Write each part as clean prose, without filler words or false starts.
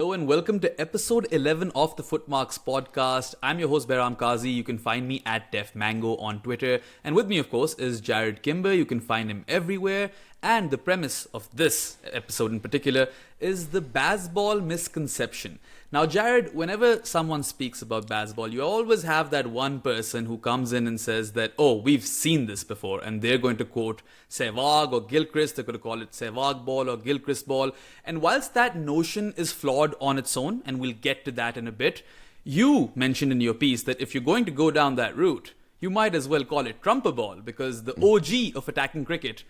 Hello and welcome to episode 11 of the FootMarks podcast. I'm your host Behram Qazi. You can find me at Def Mango on Twitter. And with me, of course, is Jarrod Kimber. You can find him everywhere. And the premise of this episode in particular is the Bazball misconception. Now, Jarrod, whenever someone speaks about Bazball, you always have that one person who comes in and says that, oh, we've seen this before. And they're going to quote Sehwag or Gilchrist. They're going to call it Sehwag ball or Gilchrist ball. And whilst that notion is flawed on its own, and we'll get to that in a bit, you mentioned in your piece that if you're going to go down that route, you might as well call it Trumper ball, because the OG of attacking cricket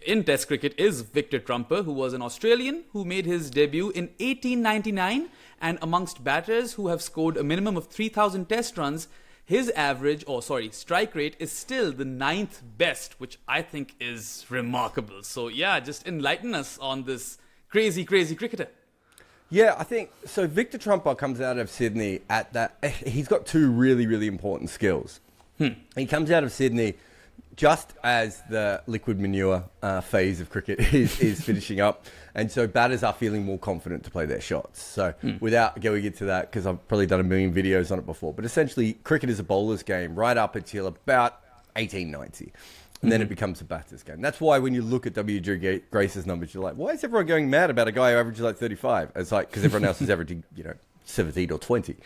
in Test cricket is Victor Trumper, who was an Australian who made his debut in 1899, and amongst batters who have scored a minimum of 3,000 Test runs, his strike rate is still the 9th best, which I think is remarkable. So yeah, just enlighten us on this crazy cricketer. Yeah, I think so. Victor Trumper comes out of Sydney at that. He's got two really important skills. He comes out of Sydney just as the liquid manure phase of cricket is finishing up. And so batters are feeling more confident to play their shots. So without going into that, because I've probably done a million videos on it before, but essentially cricket is a bowler's game right up until about 1890. And then it becomes a batter's game. That's why when you look at W.G. Grace's numbers, you're like, why is everyone going mad about a guy who averages like 35? It's like, because everyone else is averaging, 17 or 20.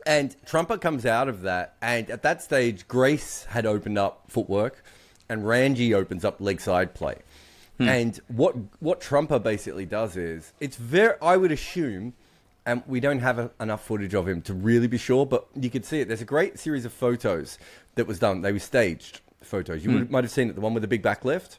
And Trumper comes out of that, and at that stage, Grace had opened up footwork, and Ranji opens up leg side play. And what Trumper basically does is, it's very, I would assume, and we don't have enough footage of him to really be sure, but you could see it. There's a great series of photos that was done. They were staged photos. You might have seen it, the one with the big back lift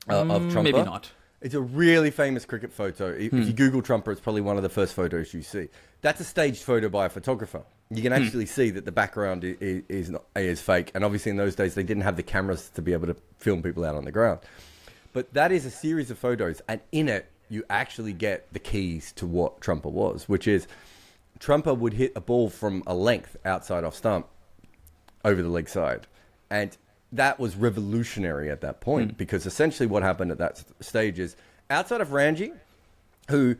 of Trumper. Maybe not. It's a really famous cricket photo. If you Google Trumper, it's probably one of the first photos you see. That's a staged photo by a photographer. You can actually see that the background is fake. And obviously in those days, they didn't have the cameras to be able to film people out on the ground. But that is a series of photos. And in it, you actually get the keys to what Trumper was, which is Trumper would hit a ball from a length outside off stump over the leg side. And that was revolutionary at that point, because essentially what happened at that stage is, outside of Ranji, who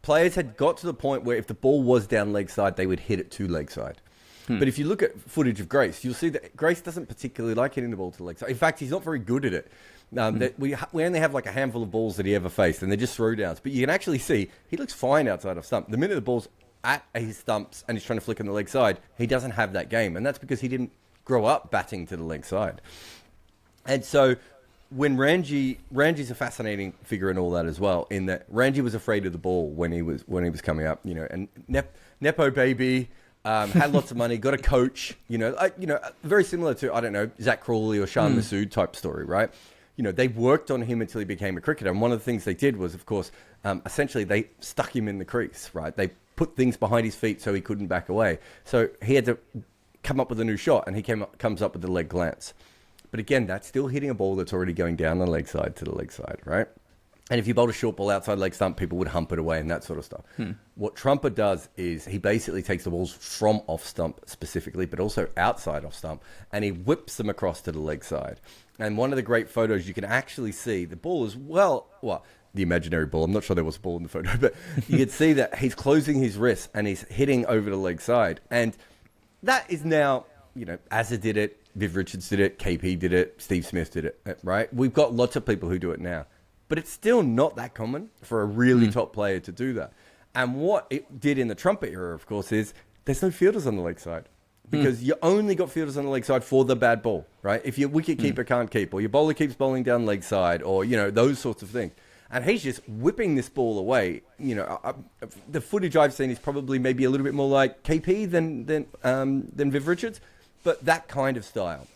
players had got to the point where if the ball was down leg side, they would hit it to leg side. But if you look at footage of Grace, you'll see that Grace doesn't particularly like hitting the ball to the leg side. In fact, he's not very good at it. We only have like a handful of balls that he ever faced, and they're just throwdowns. But you can actually see he looks fine outside of stump. The minute the ball's at his stumps and he's trying to flick on the leg side, he doesn't have that game. And that's because he didn't grow up batting to the leg side. And so when Ranji's a fascinating figure in all that as well, in that Ranji was afraid of the ball when he was coming up, and Nepo baby, had lots of money, got a coach, very similar to, I don't know, Zach Crawley or Shan Masood type story, right? They worked on him until he became a cricketer. And one of the things they did was, of course, essentially they stuck him in the crease, right? They put things behind his feet so he couldn't back away. So he had to come up with a new shot, and he comes up with the leg glance. But again, that's still hitting a ball that's already going down the leg side to the leg side, right? And if you bowled a short ball outside leg stump, people would hump it away and that sort of stuff. What Trumper does is he basically takes the balls from off stump specifically, but also outside off stump, and he whips them across to the leg side. And one of the great photos, you can actually see the ball is the imaginary ball. I'm not sure there was a ball in the photo, but you can see that he's closing his wrist and he's hitting over the leg side. And that is now, Azza did it, Viv Richards did it, KP did it, Steve Smith did it, right? We've got lots of people who do it now. But it's still not that common for a really top player to do that. And what it did in the Trumper era, of course, is there's no fielders on the leg side. Because you only got fielders on the leg side for the bad ball, right? If your wicket keeper can't keep, or your bowler keeps bowling down leg side, or, those sorts of things. And he's just whipping this ball away. The footage I've seen is probably maybe a little bit more like KP than Viv Richards. But that kind of style.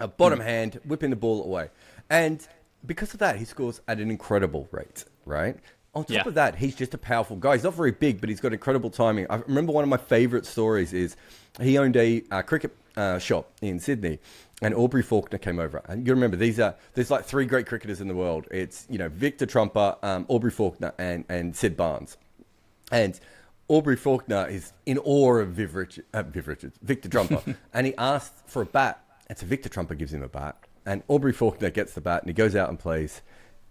A bottom hand, whipping the ball away. And because of that, he scores at an incredible rate, right? On top of that, he's just a powerful guy. He's not very big, but he's got incredible timing. I remember one of my favorite stories is he owned a cricket shop in Sydney, and Aubrey Faulkner came over. And you remember, there's like three great cricketers in the world. It's, Victor Trumper, Aubrey Faulkner, and Sid Barnes. And Aubrey Faulkner is in awe of Victor Trumper. And he asked for a bat. And so Victor Trumper gives him a bat. And Aubrey Faulkner gets the bat and he goes out and plays.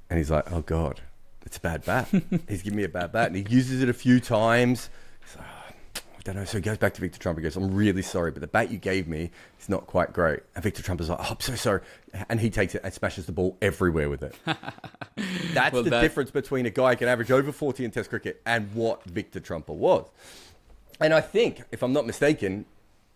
And he's like, oh, God, it's a bad bat. He's given me a bad bat. And he uses it a few times. So, I don't know. So he goes back to Victor Trumper. He goes, I'm really sorry, but the bat you gave me is not quite great. And Victor Trumper's like, oh, I'm so sorry. And he takes it and smashes the ball everywhere with it. That's the difference between a guy who can average over 40 in Test cricket and what Victor Trumper was. And I think, if I'm not mistaken,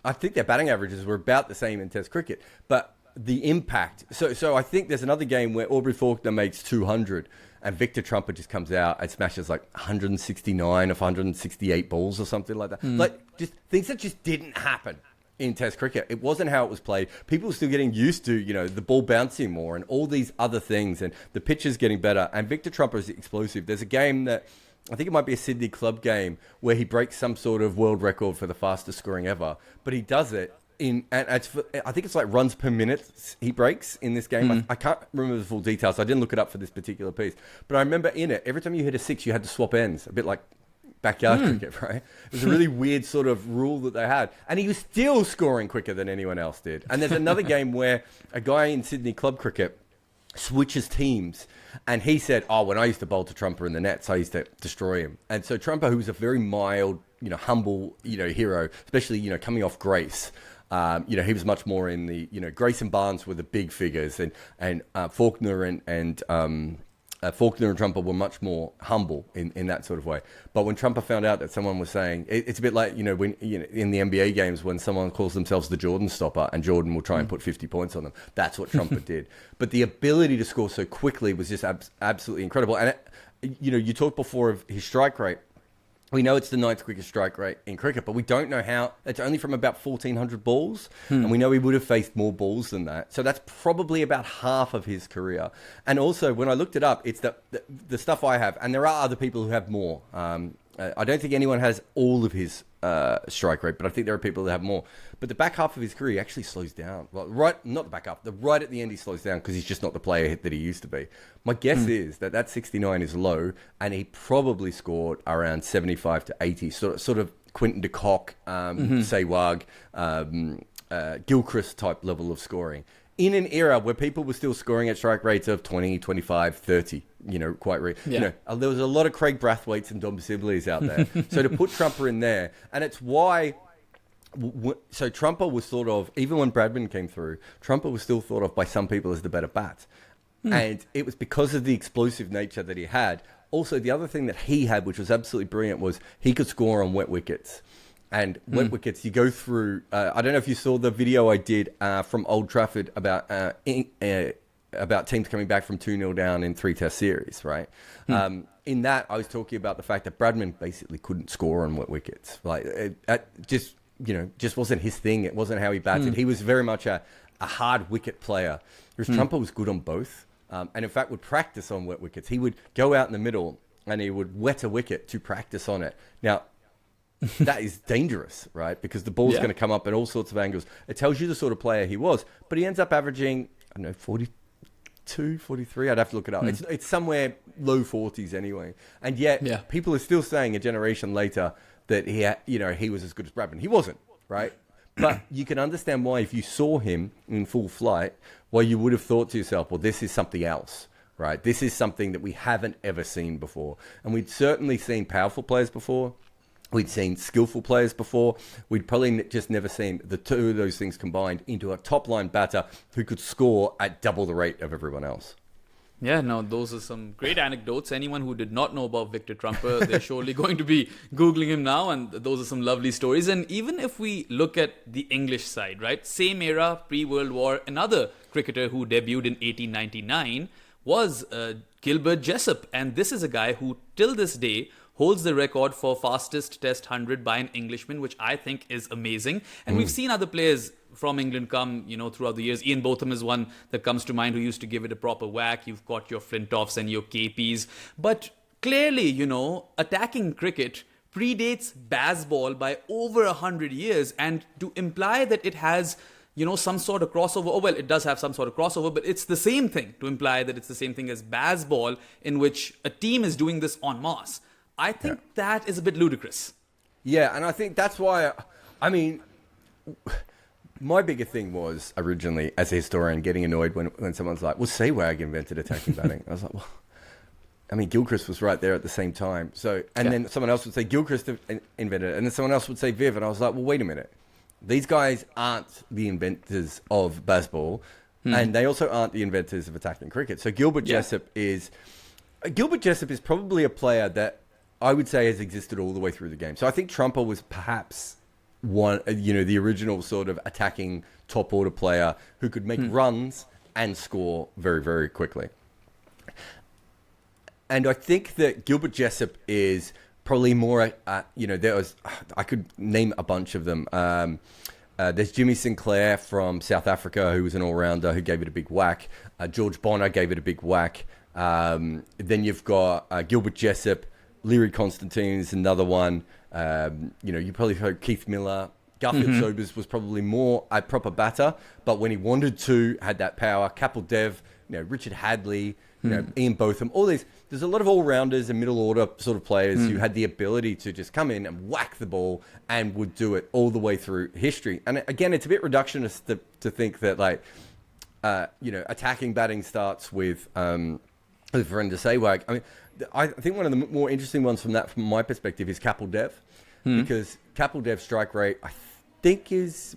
I think their batting averages were about the same in Test cricket. But the impact... So I think there's another game where Aubrey Faulkner makes 200 and Victor Trumper just comes out and smashes like 169 of 168 balls or something like that. Like, just things that just didn't happen in Test cricket. It wasn't how it was played. People were still getting used to, the ball bouncing more and all these other things, and the pitches getting better. And Victor Trumper is explosive. There's a game that, I think it might be a Sydney club game, where he breaks some sort of world record for the fastest scoring ever. But he does it I think it's like runs per minute he breaks in this game. I can't remember the full details. I didn't look it up for this particular piece. But I remember in it, every time you hit a six, you had to swap ends. A bit like backyard cricket, right? It was a really weird sort of rule that they had. And he was still scoring quicker than anyone else did. And there's another game where a guy in Sydney club cricket switches teams, and he said, when I used to bowl to Trumper in the nets, I used to destroy him. And so Trumper, who was a very mild, humble, hero, especially, coming off Grace, he was much more in the, Grace and Barnes were the big figures, and Faulkner and Faulkner and Trumper were much more humble in that sort of way. But when Trumper found out that someone was saying, it's a bit like, when in the NBA games, when someone calls themselves the Jordan stopper and Jordan will try and put 50 points on them. That's what Trumper did. But the ability to score so quickly was just absolutely incredible. And, you talked before of his strike rate. We know it's the ninth quickest strike rate in cricket, but we don't know how. It's only from about 1,400 balls, and we know he would have faced more balls than that. So that's probably about half of his career. And also, when I looked it up, it's the stuff I have, and there are other people who have more. I don't think anyone has all of his strike rate, but I think there are people that have more. But the back half of his career he actually slows down. Well, not the back half, right at the end he slows down because he's just not the player that he used to be. My guess is that 69 is low, and he probably scored around 75 to 80, sort of Quinton de Kock, Sehwag, Gilchrist type level of scoring. In an era where people were still scoring at strike rates of 20, 25, 30, quite there was a lot of Craig Brathwaites and Dom Sibleys out there. So to put Trumper in there, and it's why... So Trumper was thought of, even when Bradman came through, Trumper was still thought of by some people as the better bat. And it was because of the explosive nature that he had. Also, the other thing that he had, which was absolutely brilliant, was he could score on wet wickets. And wet wickets, you go through... I don't know if you saw the video I did from Old Trafford about teams coming back from 2-0 down in 3-test series, right? In that, I was talking about the fact that Bradman basically couldn't score on wet wickets. Like, it just wasn't his thing. It wasn't how he batted. He was very much a hard wicket player, whereas Trumper was good on both. And in fact, would practice on wet wickets. He would go out in the middle and he would wet a wicket to practice on it. Now, that is dangerous, right? Because the ball's going to come up at all sorts of angles. It tells you the sort of player he was. But he ends up averaging, 42, 43. I'd have to look it up. It's somewhere low 40s anyway. And yet, people are still saying a generation later that he was as good as Bradman. He wasn't, right? But you can understand why, if you saw him in full flight, why you would have thought to yourself, well, this is something else, right? This is something that we haven't ever seen before. And we'd certainly seen powerful players before. We'd seen skillful players before. We'd probably just never seen the two of those things combined into a top-line batter who could score at double the rate of everyone else. Yeah, no, those are some great anecdotes. Anyone who did not know about Victor Trumper, they're surely going to be Googling him now, and those are some lovely stories. And even if we look at the English side, right, same era, pre-World War, another cricketer who debuted in 1899 was Gilbert Jessop. And this is a guy who, till this day, holds the record for fastest Test 100 by an Englishman, which I think is amazing. And we've seen other players from England come, throughout the years. Ian Botham is one that comes to mind, who used to give it a proper whack. You've got your Flintoffs and your KPs. But clearly, attacking cricket predates Bazball by over 100 years. And to imply that it has, some sort of crossover, it does have some sort of crossover, but it's the same thing to imply that it's the same thing as Bazball, in which a team is doing this en masse. I think that is a bit ludicrous. Yeah, and I think that's why, my bigger thing was originally, as a historian, getting annoyed when someone's like, well, Sehwag invented attacking batting. I was like, well, I mean, Gilchrist was right there at the same time. So, and then someone else would say Gilchrist invented it, and then someone else would say Viv, and I was like, well, wait a minute. These guys aren't the inventors of Bazball, and they also aren't the inventors of attacking cricket. So Gilbert Jessup is probably a player that I would say has existed all the way through the game. So I think Trumper was perhaps one, the original sort of attacking top order player who could make runs and score very, very quickly. And I think that Gilbert Jessup is probably more, I could name a bunch of them. There's Jimmy Sinclair from South Africa, who was an all-rounder, who gave it a big whack. George Bonner gave it a big whack. Then you've got Gilbert Jessup. Leary Constantine is another one. You probably heard Keith Miller. Garfield Sobers was probably more a proper batter, but when he wanted to, had that power. Kapil Dev, Richard Hadley, Ian Botham, all these. There's a lot of all-rounders and middle-order sort of players who had the ability to just come in and whack the ball and would do it all the way through history. And again, it's a bit reductionist to think that, attacking batting starts with Virender Sehwag. I mean, I think one of the more interesting ones from my perspective is Kapil Dev, because Kapil Dev's strike rate, I think, is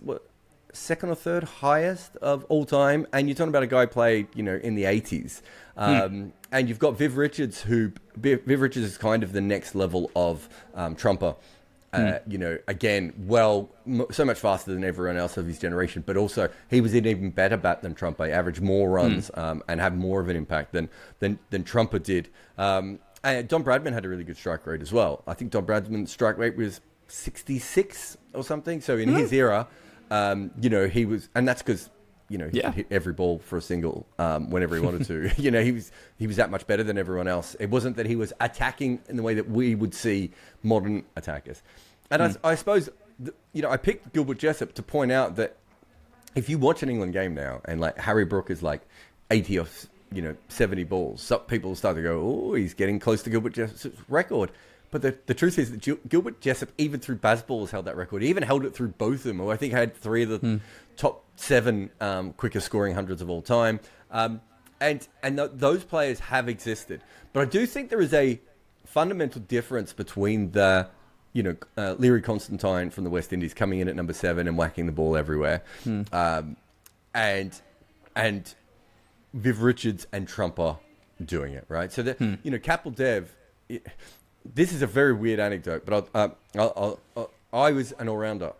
second or third highest of all time, and you're talking about a guy played in the 80s, and you've got Viv Richards, Viv Richards is kind of the next level of trumper. Again, so much faster than everyone else of his generation, but also he was an even better bat than Trumper. He averaged more runs and had more of an impact than Trumper did. And Don Bradman had a really good strike rate as well. I think Don Bradman's strike rate was 66 or something. So in his era, he was, and that's because he could hit every ball for a single whenever he wanted to. He was that much better than everyone else. It wasn't that he was attacking in the way that we would see modern attackers. And I suppose, I picked Gilbert Jessup to point out that if you watch an England game now and Harry Brook is 80 or 70 balls, some people start to go, oh, he's getting close to Gilbert Jessup's record. But the truth is that Gilbert Jessup, even through Bazball, has held that record. He even held it through both of them, who I think had 3 of the top 7 quickest scoring hundreds of all time. Those players have existed. But I do think there is a fundamental difference between the, Leary Constantine from the West Indies coming in at number 7 and whacking the ball everywhere, and Viv Richards and Trumper doing it, right? So that Kapil Dev. This is a very weird anecdote, but I was an all-rounder.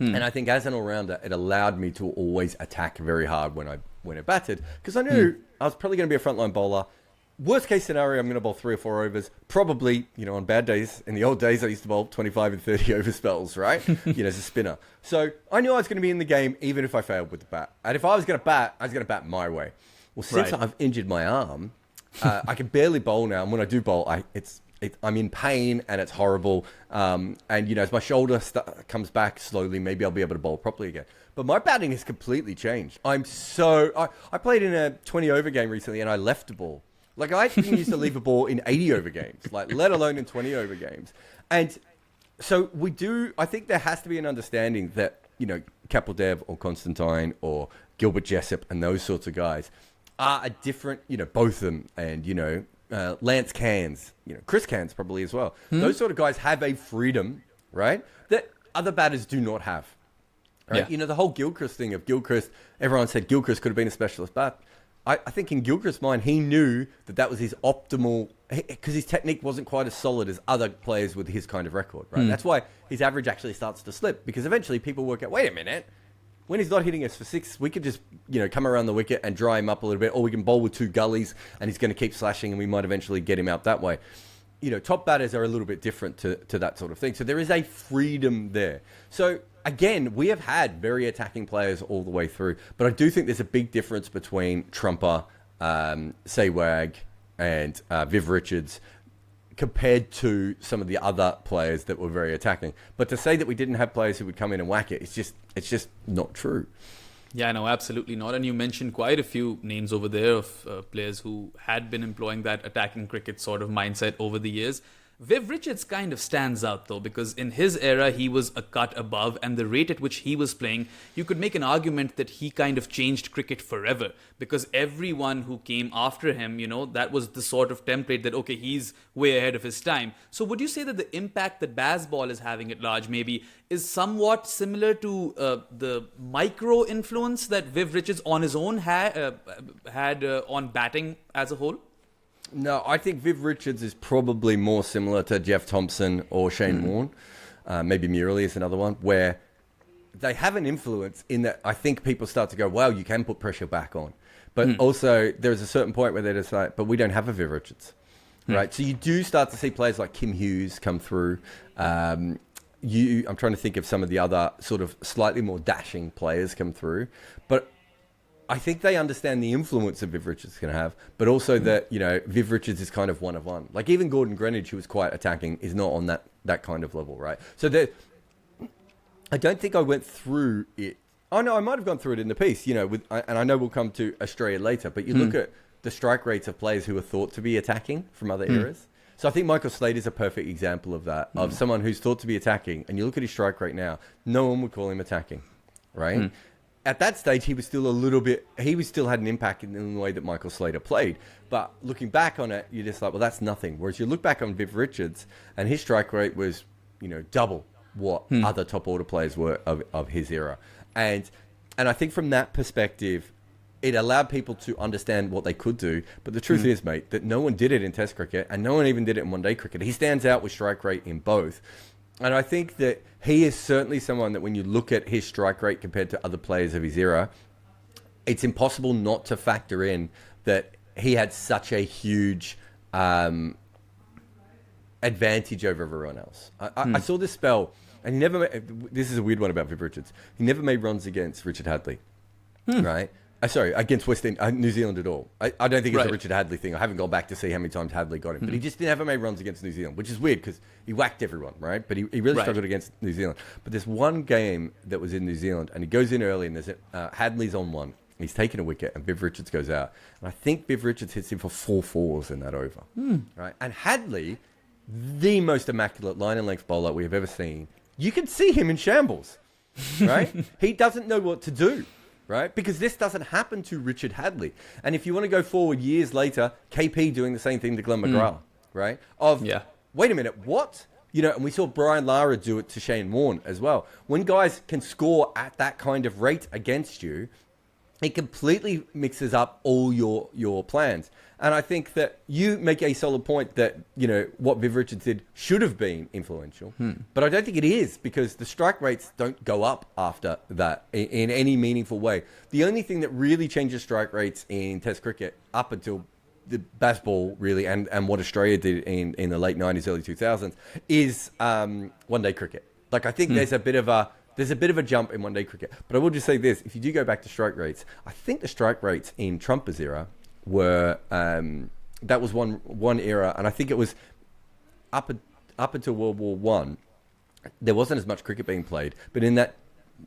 And I think as an all-rounder, it allowed me to always attack very hard when I batted, because I knew I was probably going to be a frontline bowler. Worst case scenario, I'm going to bowl 3 or 4 overs. Probably, on bad days, in the old days, I used to bowl 25 and 30 over spells, right? As a spinner. So I knew I was going to be in the game, even if I failed with the bat. And if I was going to bat, I was going to bat my way. Well, since I've injured my arm, I can barely bowl now. And when I do bowl, I'm in pain and it's horrible. And, as my shoulder comes back slowly, maybe I'll be able to bowl properly again. But my batting has completely changed. I played in a 20 over game recently and I left a ball. I didn't used to leave a ball in 80 over games, let alone in 20 over games. And so I think there has to be an understanding that, Kapil Dev or Constantine or Gilbert Jessup and those sorts of guys are a different, both of them, and, Lance Cairns, Chris Cairns probably as well. Those sort of guys have a freedom, right, that other batters do not have. Right? Yeah. The whole Gilchrist thing of Gilchrist, everyone said Gilchrist could have been a specialist bat. I think in Gilchrist's mind, he knew that was his optimal, because his technique wasn't quite as solid as other players with his kind of record, right? That's why his average actually starts to slip, because eventually people work out, wait a minute, when he's not hitting us for 6, we could just, come around the wicket and dry him up a little bit, or we can bowl with 2 gullies and he's going to keep slashing and we might eventually get him out that way. Top batters are a little bit different to that sort of thing. So there is a freedom there. So again, we have had very attacking players all the way through, but I do think there's a big difference between Trumper, Sehwag, and Viv Richards compared to some of the other players that were very attacking. But to say that we didn't have players who would come in and whack it, it's just not true. Yeah, no, absolutely not. And you mentioned quite a few names over there of players who had been employing that attacking cricket sort of mindset over the years. Viv Richards kind of stands out though, because in his era he was a cut above, and the rate at which he was playing, you could make an argument that he kind of changed cricket forever, because everyone who came after him, that was the sort of template that, okay, he's way ahead of his time. So would you say that the impact that Bazball is having at large maybe is somewhat similar to the micro influence that Viv Richards on his own had on batting as a whole? No, I think Viv Richards is probably more similar to Jeff Thompson or Shane Warne. Maybe Murali is another one, where they have an influence in that I think people start to go, wow, you can put pressure back on. But also there's a certain point where they're just like, but we don't have a Viv Richards, right? So you do start to see players like Kim Hughes come through. I'm trying to think of some of the other sort of slightly more dashing players come through. But I think they understand the influence that Viv Richards can have, but also that, Viv Richards is kind of one of one. Like even Gordon Greenidge, who was quite attacking, is not on that kind of level, right? So I don't think I went through it. Oh, no, I might have gone through it in the piece, and I know we'll come to Australia later, but you look at the strike rates of players who are thought to be attacking from other eras. So I think Michael Slade is a perfect example of that, of someone who's thought to be attacking, and you look at his strike rate now, no one would call him attacking, right? At that stage, he was still had an impact in the way that Michael Slater played. But looking back on it, you're just like, well, that's nothing. Whereas you look back on Viv Richards, and his strike rate was, double what other top order players were of his era. And I think from that perspective, it allowed people to understand what they could do. But the truth is, mate, that no one did it in Test cricket, and no one even did it in one-day cricket. He stands out with strike rate in both. And I think that he is certainly someone that when you look at his strike rate compared to other players of his era, it's impossible not to factor in that he had such a huge advantage over everyone else. I saw this spell, and he never made, this is a weird one about Viv Richards. He never made runs against Richard Hadley, right? Sorry, against New Zealand at all. I don't think it's a Richard Hadley thing. I haven't gone back to see how many times Hadley got him. But he just never made runs against New Zealand, which is weird because he whacked everyone, right? But he really struggled against New Zealand. But there's one game that was in New Zealand, and he goes in early, and there's Hadley's on one. He's taken a wicket, and Viv Richards goes out. And I think Viv Richards hits him for 4 fours in that over, right? And Hadley, the most immaculate line and length bowler we have ever seen, you can see him in shambles, right? He doesn't know what to do. Right? Because this doesn't happen to Richard Hadley. And if you want to go forward years later, KP doing the same thing to Glenn McGrath, right? Wait a minute, what? And we saw Brian Lara do it to Shane Warne as well. When guys can score at that kind of rate against you, it completely mixes up all your plans. And I think that you make a solid point that, what Viv Richards did should have been influential. But I don't think it is, because the strike rates don't go up after that in any meaningful way. The only thing that really changes strike rates in Test cricket up until the Bazball, really, and what Australia did in the late 90s, early 2000s, is one-day cricket. Like, I think there's a bit of a jump in one-day cricket. But I will just say this. If you do go back to strike rates, I think the strike rates in Trump's era were that was one era, and I think it was up until World War One. There wasn't as much cricket being played, but in that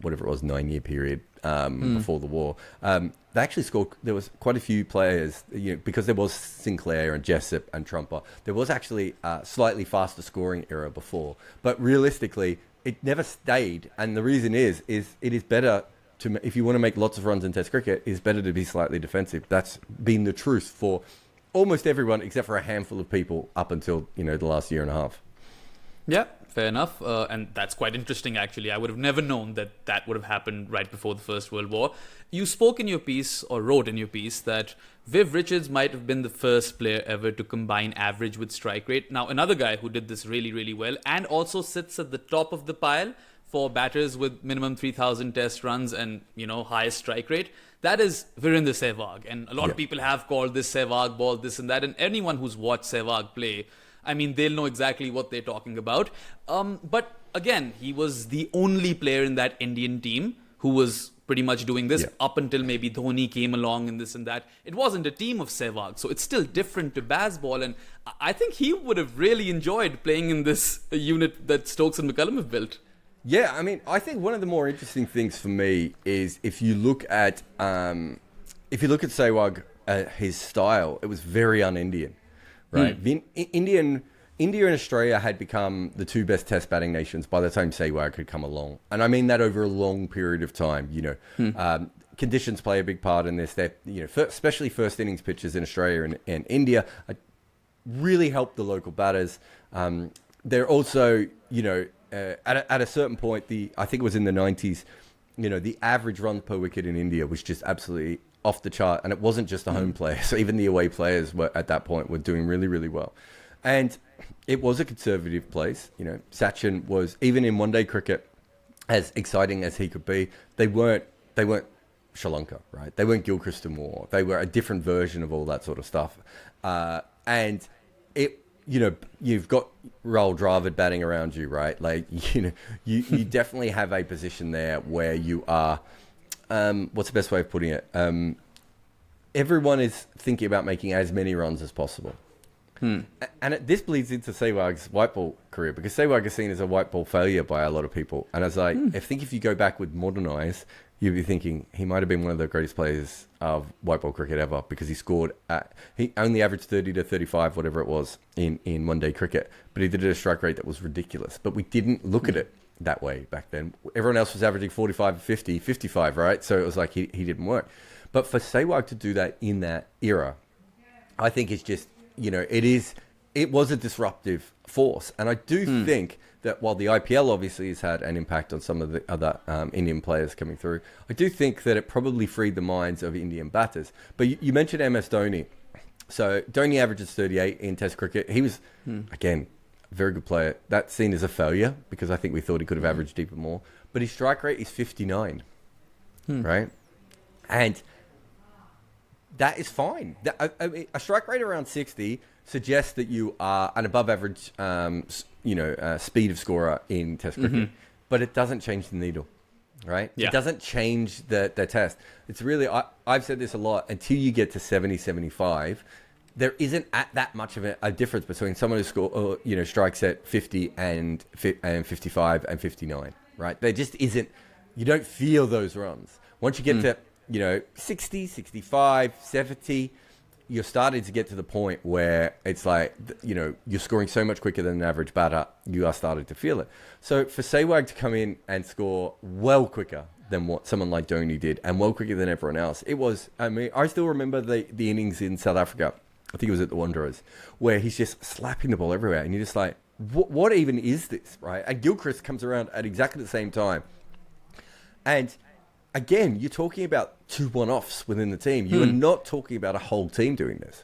whatever it was 9-year period before the war, they actually scored. There was quite a few players, because there was Sinclair and Jessup and Trumper. There was actually a slightly faster scoring era before, but realistically, it never stayed. And the reason is it is better. If you want to make lots of runs in Test cricket, it's better to be slightly defensive. That's been the truth for almost everyone, except for a handful of people up until the last year and a half. Yeah, fair enough. And that's quite interesting, actually. I would have never known that would have happened right before the First World War. You spoke in your piece, or wrote in your piece, that Viv Richards might have been the first player ever to combine average with strike rate. Now, another guy who did this really, really well and also sits at the top of the pile for batters with minimum 3,000 test runs and, highest strike rate, that is Virendra Sehwag. And a lot of people have called this Sehwag ball, this and that. And anyone who's watched Sehwag play, they'll know exactly what they're talking about. But again, he was the only player in that Indian team who was pretty much doing this up until maybe Dhoni came along and this and that. It wasn't a team of Sehwag, so it's still different to Bazball. And I think he would have really enjoyed playing in this unit that Stokes and McCullum have built. Yeah, I think one of the more interesting things for me is if you look at Sehwag, his style, it was very un-Indian, right? Indian India and Australia had become the two best test batting nations by the time Sehwag had come along. And I mean that over a long period of time, conditions play a big part in this. That, especially first innings pitches in Australia and India really helped the local batters. They're also, at a certain point, I think it was in the 90s, the average run per wicket in India was just absolutely off the chart. And it wasn't just the home players. So even the away players were at that point were doing really, really well. And it was a conservative place. Sachin was, even in one-day cricket, as exciting as he could be, they weren't Sri Lanka, right? They weren't Gilchrist and Moore. They were a different version of all that sort of stuff. And it, you've got Rahul Dravid batting around you, right? Like, you definitely have a position there where you are, what's the best way of putting it? Everyone is thinking about making as many runs as possible. And this bleeds into Sehwag's white ball career, because Sehwag is seen as a white ball failure by a lot of people. And I was like, if you go back with modern eyes, you'd be thinking he might have been one of the greatest players of white ball cricket ever, because he only averaged 30 to 35, whatever it was, in one-day cricket. But he did it at a strike rate that was ridiculous. But we didn't look at it that way back then. Everyone else was averaging 45, 50, 55, right? So it was like he didn't work. But for Sehwag to do that in that era, I think it's just, it was a disruptive force. And I do think that while the IPL obviously has had an impact on some of the other Indian players coming through, I do think that it probably freed the minds of Indian batters. But you mentioned MS Dhoni. So Dhoni averages 38 in Test cricket. He was, again, a very good player. That's seen as a failure, because I think we thought he could have averaged even more. But his strike rate is 59, right? And that is fine. I mean, a strike rate around 60 suggests that you are an above average, speed of scorer in Test cricket, but it doesn't change the needle, right? Yeah. It doesn't change the test. It's really, I've said this a lot, until you get to 70, 75, there isn't that much of a difference between someone who strikes at 50 and 55 and 59, right? There just isn't. You don't feel those runs. Once you get to 60, 65, 70, you're starting to get to the point where it's like, you're scoring so much quicker than an average batter, you are starting to feel it. So for Sehwag to come in and score well quicker than what someone like Dhoni did, and well quicker than everyone else, I still remember the innings in South Africa, I think it was at the Wanderers, where he's just slapping the ball everywhere, and you're just like, what even is this, right? And Gilchrist comes around at exactly the same time. And again, you're talking about two one-offs within the team. You are not talking about a whole team doing this.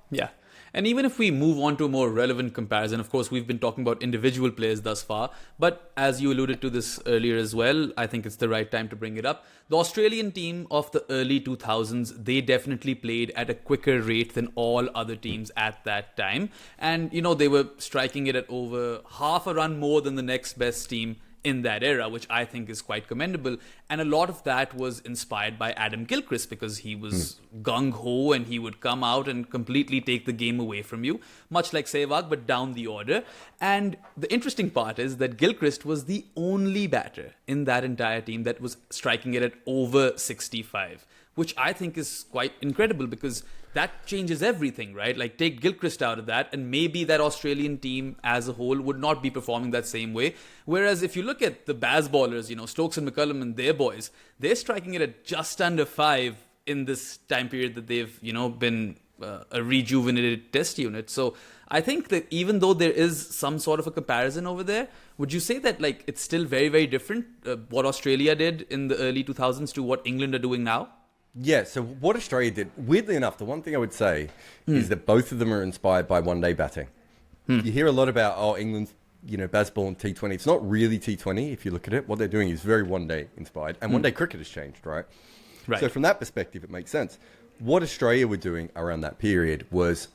Yeah. And even if we move on to a more relevant comparison, of course, we've been talking about individual players thus far. But as you alluded to this earlier as well, I think it's the right time to bring it up. The Australian team of the early 2000s, they definitely played at a quicker rate than all other teams at that time. And, they were striking it at over half a run more than the next best team in that era, which I think is quite commendable. And a lot of that was inspired by Adam Gilchrist, because he was gung-ho and he would come out and completely take the game away from you, much like Sehwag, but down the order. And the interesting part is that Gilchrist was the only batter in that entire team that was striking it at over 65, which I think is quite incredible, because that changes everything, right? Like, take Gilchrist out of that, and maybe that Australian team as a whole would not be performing that same way. Whereas if you look at the Bazballers, Stokes and McCullum and their boys, they're striking it at just under 5 in this time period that they've, been a rejuvenated test unit. So I think that even though there is some sort of a comparison over there, would you say that it's still very, very different what Australia did in the early 2000s to what England are doing now? Yeah, so what Australia did, weirdly enough, the one thing I would say is that both of them are inspired by one-day batting. You hear a lot about, England's, Bazball and T20. It's not really T20 if you look at it. What they're doing is very one-day inspired, and one-day cricket has changed, right? Right. So from that perspective, it makes sense. What Australia were doing around that period was,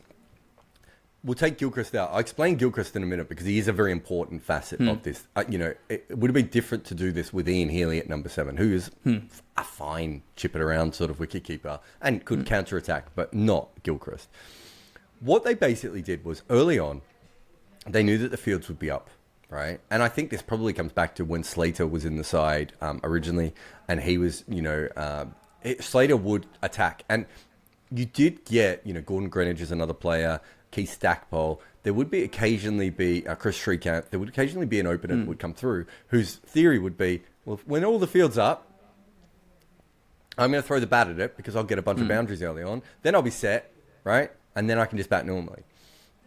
we'll take Gilchrist out. I'll explain Gilchrist in a minute, because he is a very important facet of this. It would have been different to do this with Ian Healy at number 7, who is a fine chip-it-around sort of wicketkeeper and could counter-attack, but not Gilchrist. What they basically did was, early on, they knew that the fields would be up, right? And I think this probably comes back to when Slater was in the side originally, and he was, Slater would attack. And you did get, Gordon Greenidge is another player, Keith Stackpole. there would be occasionally be Chris Treecamp. There would occasionally be an opener that would come through whose theory would be, well, when all the field's up, I'm going to throw the bat at it because I'll get a bunch of boundaries early on. Then I'll be set, right? And then I can just bat normally.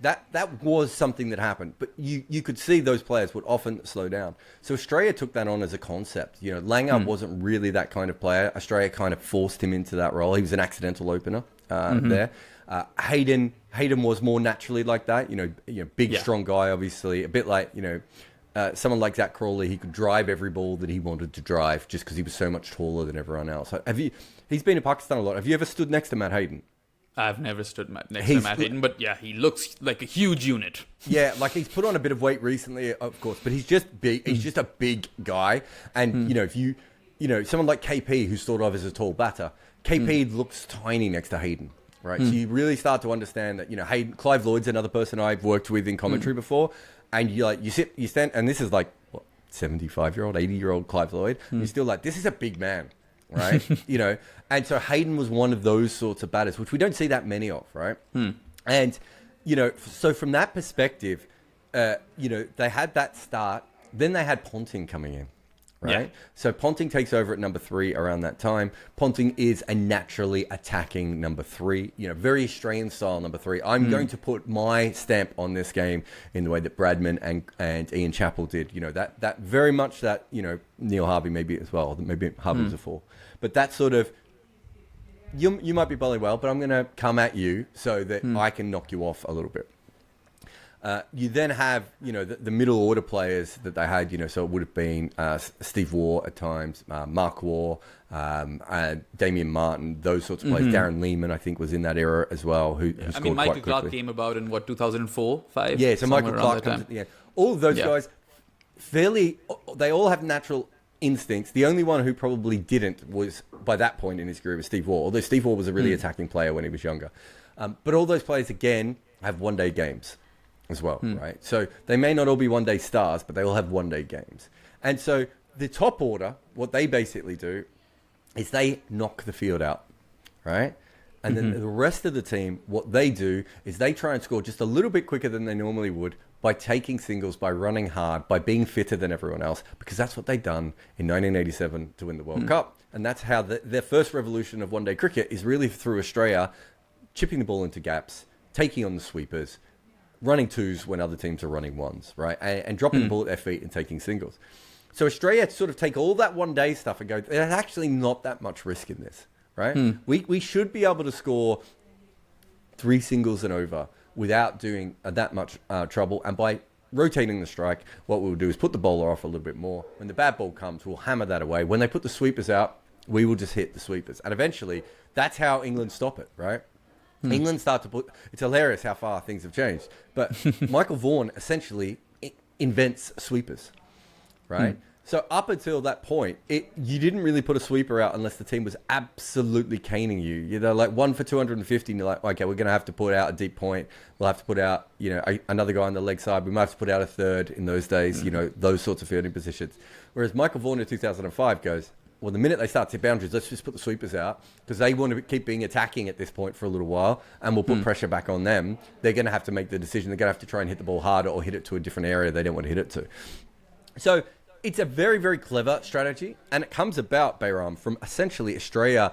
That was something that happened, but you could see those players would often slow down. So Australia took that on as a concept. You know, Langer wasn't really that kind of player. Australia kind of forced him into that role. He was an accidental opener there. Hayden was more naturally like that. You know, big strong guy, obviously. A bit like someone like Zach Crawley. He could drive every ball that he wanted to drive just because he was so much taller than everyone else. He's been in Pakistan a lot. Have you ever stood next to Matt Hayden? I've never stood next to Matt Hayden, but yeah, he looks like a huge unit. Yeah, like he's put on a bit of weight recently, of course, but he's just big. He's just a big guy. And, if someone like KP, who's thought of as a tall batter, KP looks tiny next to Hayden, right? So you really start to understand that, Hayden, Clive Lloyd's another person I've worked with in commentary before. And you stand, and this is like, 75-year-old, 80-year-old Clive Lloyd. You're still like, this is a big man. Right, and so Hayden was one of those sorts of batters, which we don't see that many of, right? And so from that perspective, they had that start. Then they had Ponting coming in, right? Yeah. So Ponting takes over at number 3 around that time. Ponting is a naturally attacking number 3, very Australian style number 3. I'm going to put my stamp on this game in the way that Bradman and Ian Chappell did. That very much that Neil Harvey maybe as well. Maybe Harvey was a 4. But that sort of, you might be bowling well, but I'm going to come at you so that I can knock you off a little bit. You then have, the middle order players that they had, so it would have been Steve Waugh at times, Mark Waugh, Damian Martin, those sorts of players. Darren Lehman, I think, was in that era as well. Who scored Michael quite Clark quickly. came about in, 2004, 5? Yeah, so Michael Clark comes at the end. All of those guys, they all have natural instincts. The only one who probably didn't was, by that point in his career, was Steve Waugh, although Steve Waugh was a really attacking player when he was younger. But all those players, again, have one-day games as well, right? So they may not all be one-day stars, but they all have one-day games. And so the top order, what they basically do is they knock the field out, right? And then the rest of the team, what they do is they try and score just a little bit quicker than they normally would by taking singles, by running hard, by being fitter than everyone else, because that's what they'd done in 1987 to win the World Cup. And that's how their first revolution of one-day cricket is really through Australia, chipping the ball into gaps, taking on the sweepers, running 2s when other teams are running 1s, right? And dropping the ball at their feet and taking singles. So Australia sort of take all that one-day stuff and go, there's actually not that much risk in this, right? We should be able to score 3 singles and over without doing that much trouble. And by rotating the strike, what we'll do is put the bowler off a little bit more. When the bad ball comes, we'll hammer that away. When they put the sweepers out, we will just hit the sweepers. And eventually, that's how England stop it, right? England start to put... It's hilarious how far things have changed. But Michael Vaughan essentially invents sweepers, right? So up until that point, you didn't really put a sweeper out unless the team was absolutely caning you. You're like 1 for 250, and you're like, okay, we're going to have to put out a deep point. We'll have to put out, another guy on the leg side. We might have to put out a third in those days, those sorts of fielding positions. Whereas Michael Vaughan in 2005 goes, well, the minute they start to hit boundaries, let's just put the sweepers out because they want to keep being attacking at this point for a little while, and we'll put pressure back on them. They're going to have to make the decision. They're going to have to try and hit the ball harder or hit it to a different area they don't want to hit it to. So it's a very, very clever strategy, and it comes about, Behram, from essentially Australia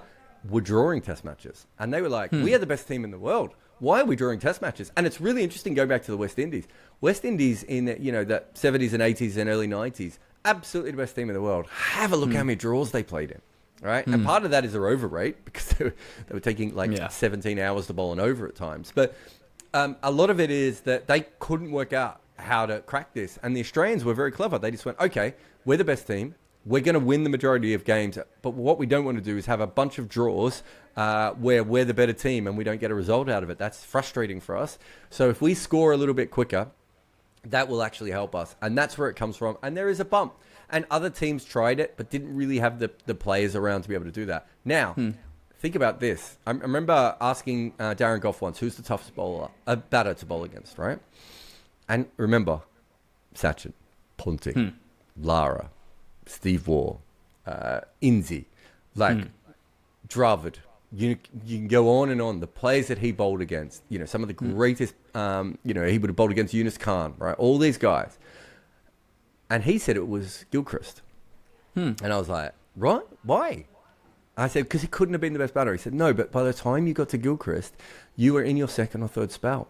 were drawing test matches. And they were like, we are the best team in the world. Why are we drawing test matches? And it's really interesting going back to the West Indies. West Indies in the 70s and 80s and early 90s, absolutely the best team in the world. Have a look how many draws they played in, right? And part of that is their over rate because they were taking 17 hours to bowl an over at times. But a lot of it is that they couldn't work out how to crack this. And the Australians were very clever. They just went, okay, we're the best team. We're going to win the majority of games. But what we don't want to do is have a bunch of draws where we're the better team and we don't get a result out of it. That's frustrating for us. So if we score a little bit quicker, that will actually help us. And that's where it comes from. And there is a bump. And other teams tried it, but didn't really have the players around to be able to do that. Now, think about this. I remember asking Darren Goff once, who's the toughest batter to bowl against, right? And remember, Sachin, Ponting, Lara, Steve Waugh, Inzi, Dravid, you can go on and on. The players that he bowled against, some of the greatest, he would have bowled against Yunus Khan, right? All these guys. And he said it was Gilchrist. And I was like, right? Why? I said, because he couldn't have been the best batter. He said, no, but by the time you got to Gilchrist, you were in your second or third spell.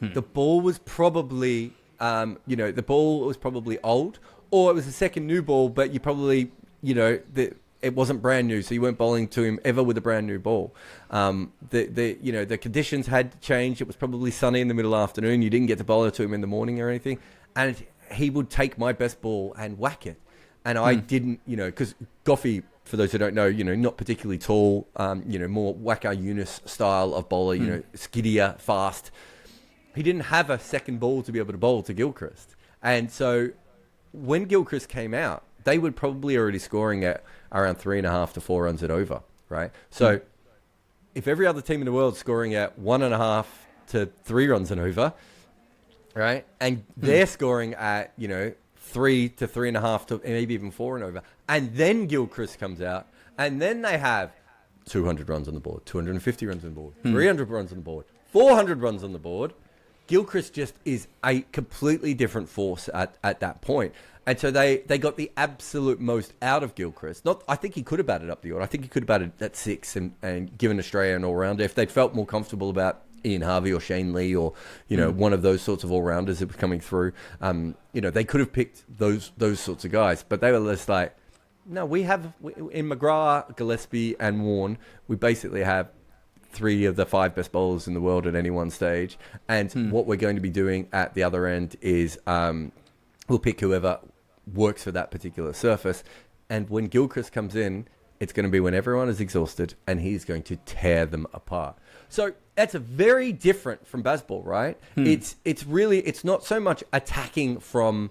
The ball was probably, the ball was probably old, or it was a second new ball, but you probably, it wasn't brand new, so you weren't bowling to him ever with a brand new ball. The conditions had changed. It was probably sunny in the middle afternoon. You didn't get to bowl it to him in the morning or anything. And he would take my best ball and whack it. And I didn't, because Goffey, for those who don't know, not particularly tall, more Waka Yunus style of bowler, skiddier, fast. He didn't have a second ball to be able to bowl to Gilchrist. And so when Gilchrist came out, they were probably already scoring at around 3.5 to 4 runs at over, right? So if every other team in the world is scoring at 1.5 to 3 runs and over, right? And they're scoring at, 3 to 3.5 to maybe even 4 and over. And then Gilchrist comes out, and then they have 200 runs on the board, 250 runs on the board, 300 runs on the board, 400 runs on the board. Gilchrist just is a completely different force at that point. And so they got the absolute most out of Gilchrist. I think he could have batted up the order. I think he could have batted at 6 and given Australia an all-rounder if they'd felt more comfortable about Ian Harvey or Shane Lee or, one of those sorts of all-rounders that were coming through. They could have picked those sorts of guys. But they were just like, no, in McGrath, Gillespie and Warne, we basically have 3 of the 5 best bowlers in the world at any one stage. And what we're going to be doing at the other end is we'll pick whoever works for that particular surface. And when Gilchrist comes in, it's going to be when everyone is exhausted and he's going to tear them apart. So that's a very different from Bazball, right? It's not so much attacking from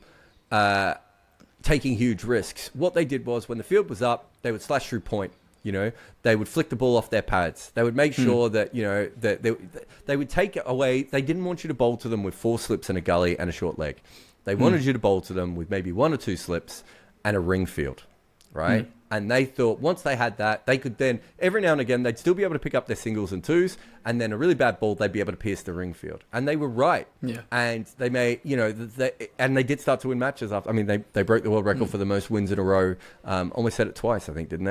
taking huge risks. What they did was when the field was up, they would slash through point. They would flick the ball off their pads. They would make sure that, that they would take it away. They didn't want you to bowl to them with 4 slips and a gully and a short leg. They wanted you to bowl to them with maybe 1 or 2 slips and a ring field, right? And they thought once they had that, they could then, every now and again, they'd still be able to pick up their singles and twos, and then a really bad ball, they'd be able to pierce the ring field. And they were right. Yeah. And they made, and they did start to win matches after. I mean, they broke the world record for the most wins in a row. Almost said it twice, I think, didn't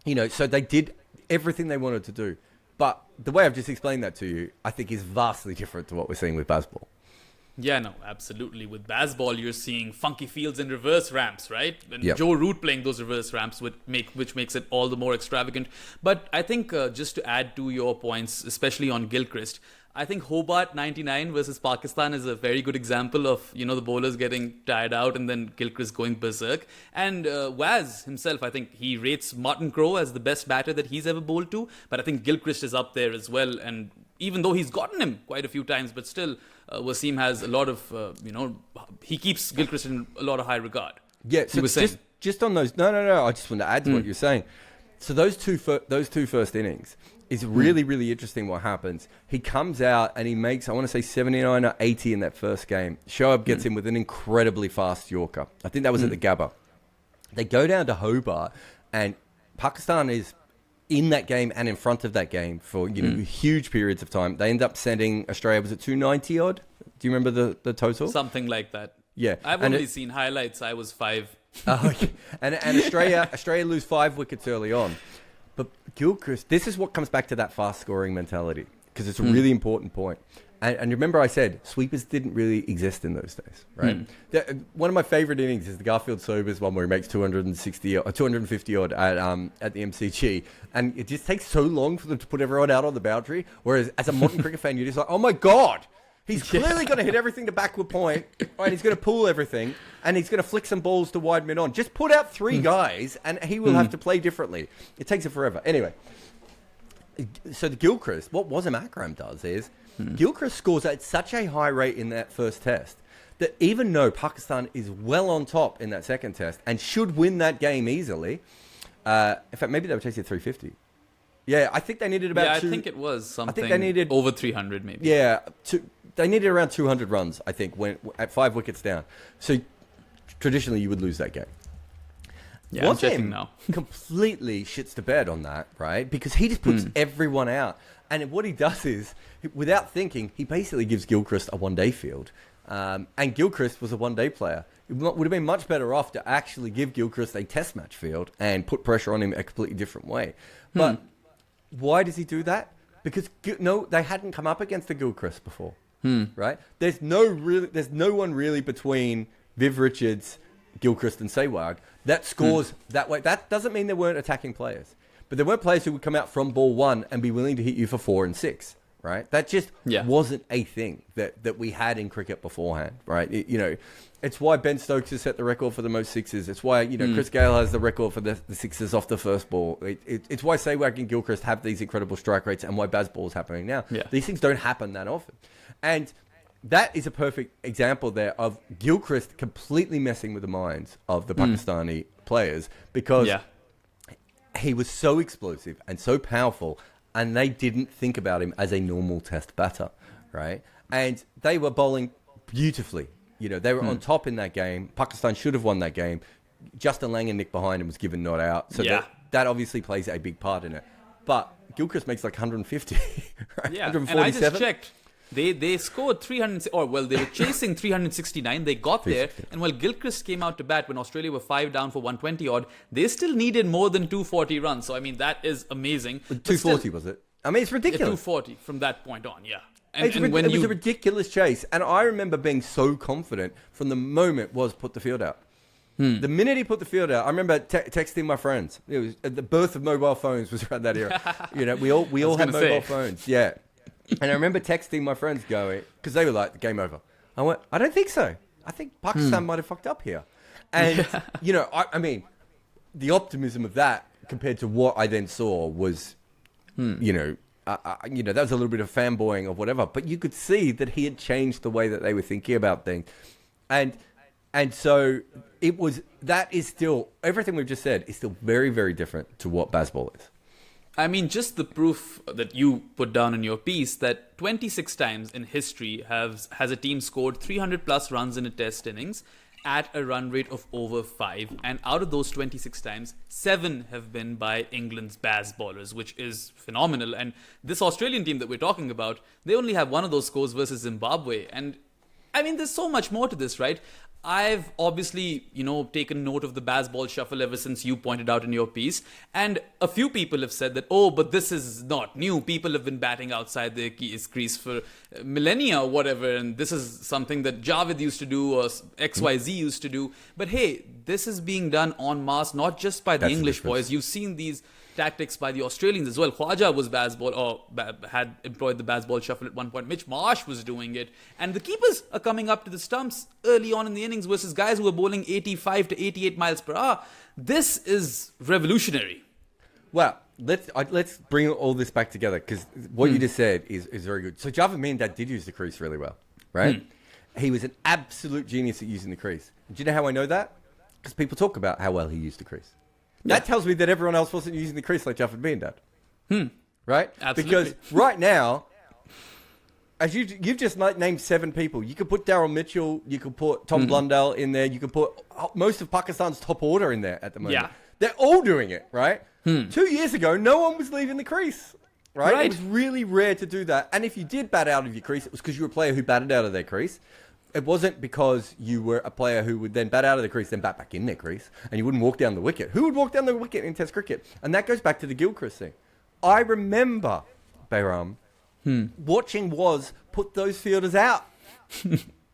they? So they did everything they wanted to do. But the way I've just explained that to you, I think is vastly different to what we're seeing with Bazball. Yeah, no, absolutely. With Bazball, you're seeing funky fields and reverse ramps, right? And Joe Root playing those reverse ramps, which makes it all the more extravagant. But I think just to add to your points, especially on Gilchrist, I think Hobart 99 versus Pakistan is a very good example of, the bowlers getting tired out and then Gilchrist going berserk. And Waz himself, I think he rates Martin Crowe as the best batter that he's ever bowled to. But I think Gilchrist is up there as well. And even though he's gotten him quite a few times, but still Wasim has a lot of, he keeps Gilchrist in a lot of high regard. Yeah, so just on those, no, I just want to add to what you're saying. So those two first innings is really, really interesting what happens. He comes out and he makes, I want to say 79 or 80 in that first game. Shoaib gets him with an incredibly fast Yorker. I think that was at the Gabba. They go down to Hobart and Pakistan is in that game and in front of that game for huge periods of time. They end up sending Australia, was it 290 odd? Do you remember the total? Something like that. Yeah. I've only seen highlights. I was 5. Okay. And Australia lose 5 wickets early on. But Gilchrist, this is what comes back to that fast scoring mentality because it's a really important point. And remember I said sweepers didn't really exist in those days, right? One of my favorite innings is the Garfield Sobers one where he makes 260 or 250 odd at the MCG. And it just takes so long for them to put everyone out on the boundary. Whereas as a modern cricket fan, you're just like, oh my God, he's clearly going to hit everything to backward point. Right? He's going to pull everything and he's going to flick some balls to wide mid on. Just put out 3 guys and he will have to play differently. It takes it forever. Anyway, so the Gilchrist, what Wassim Akram does is Gilchrist scores at such a high rate in that first test that even though Pakistan is well on top in that second test and should win that game easily, in fact, maybe they were chasing 350. Yeah, I think they needed about I think it was something. I think they needed over 300 maybe. Yeah, they needed around 200 runs, I think, when at 5 wickets down. So traditionally, you would lose that game. Yeah, I'm checking now. completely shits the bed on that, right? Because he just puts everyone out. And what he does is, without thinking, he basically gives Gilchrist a one-day field. And Gilchrist was a one-day player. It would have been much better off to actually give Gilchrist a test match field and put pressure on him a completely different way. But why does he do that? Because they hadn't come up against the Gilchrist before, right? There's no one really between Viv Richards, Gilchrist, and Sehwag that scores that way. That doesn't mean there weren't attacking players, but there weren't players who would come out from ball one and be willing to hit you for 4 and 6. Right, that just wasn't a thing that we had in cricket beforehand. Right, it's why Ben Stokes has set the record for the most sixes. It's why Chris Gayle has the record for the sixes off the first ball. It's why Sehwag and Gilchrist have these incredible strike rates, and why Bazball is happening now. These things don't happen that often, and that is a perfect example there of Gilchrist completely messing with the minds of the Pakistani players because he was so explosive and so powerful. And they didn't think about him as a normal test batter, right? And they were bowling beautifully. They were on top in that game. Pakistan should have won that game. Justin Lang and Nick behind him was given not out. So that obviously plays a big part in it. But Gilchrist makes like 150, right? Yeah, 147. And I just checked. They scored 300, they were chasing 369. They got there, and while Gilchrist came out to bat when Australia were 5 down for 120 odd, they still needed more than 240 runs. So I mean, that is amazing. 240 was it? I mean, it's ridiculous. 240 from that point on, It was a ridiculous chase, and I remember being so confident from the moment was put the field out. The minute he put the field out, I remember texting my friends. It was the birth of mobile phones was around that era. We all had mobile phones. Yeah. And I remember texting my friends going, because they were like, game over. I went, I don't think so. I think Pakistan might have fucked up here. And, I mean, the optimism of that compared to what I then saw was, that was a little bit of fanboying or whatever. But you could see that he had changed the way that they were thinking about things. And so that is still, everything we've just said is still very, very different to what Bazball is. I mean, just the proof that you put down in your piece that 26 times in history has a team scored 300 plus runs in a test innings at a run rate of over 5. And out of those 26 times, 7 have been by England's Baz bowlers, which is phenomenal. And this Australian team that we're talking about, they only have one of those scores versus Zimbabwe. And I mean, there's so much more to this, right? I've obviously, taken note of the Bazball shuffle ever since you pointed out in your piece. And a few people have said that, but this is not new. People have been batting outside their crease for millennia or whatever. And this is something that Javed used to do or XYZ used to do. But hey, this is being done en masse, not just by the English boys. You've seen these tactics by the Australians as well. Khwaja was had employed the Bazball shuffle at one point. Mitch Marsh was doing it. And the keepers are coming up to the stumps early on in the innings versus guys who are bowling 85 to 88 miles per hour. This is revolutionary. Well, let's bring all this back together because what you just said is very good. So Javed Miandad did use the crease really well, right? He was an absolute genius at using the crease. Do you know how I know that? Because people talk about how well he used the crease. That tells me that everyone else wasn't using the crease like Javed Miandad. Right? Absolutely. Because right now, as you've just named 7 people. You could put Daryl Mitchell, you could put Tom Blundell in there, you could put most of Pakistan's top order in there at the moment. Yeah. They're all doing it, right? 2 years ago, no one was leaving the crease. Right? It was really rare to do that. And if you did bat out of your crease, it was because you were a player who batted out of their crease. It wasn't because you were a player who would then bat out of the crease, then bat back in their crease, and you wouldn't walk down the wicket. Who would walk down the wicket in Test cricket? And that goes back to the Gilchrist thing. I remember, Behram, watching Woz put those fielders out,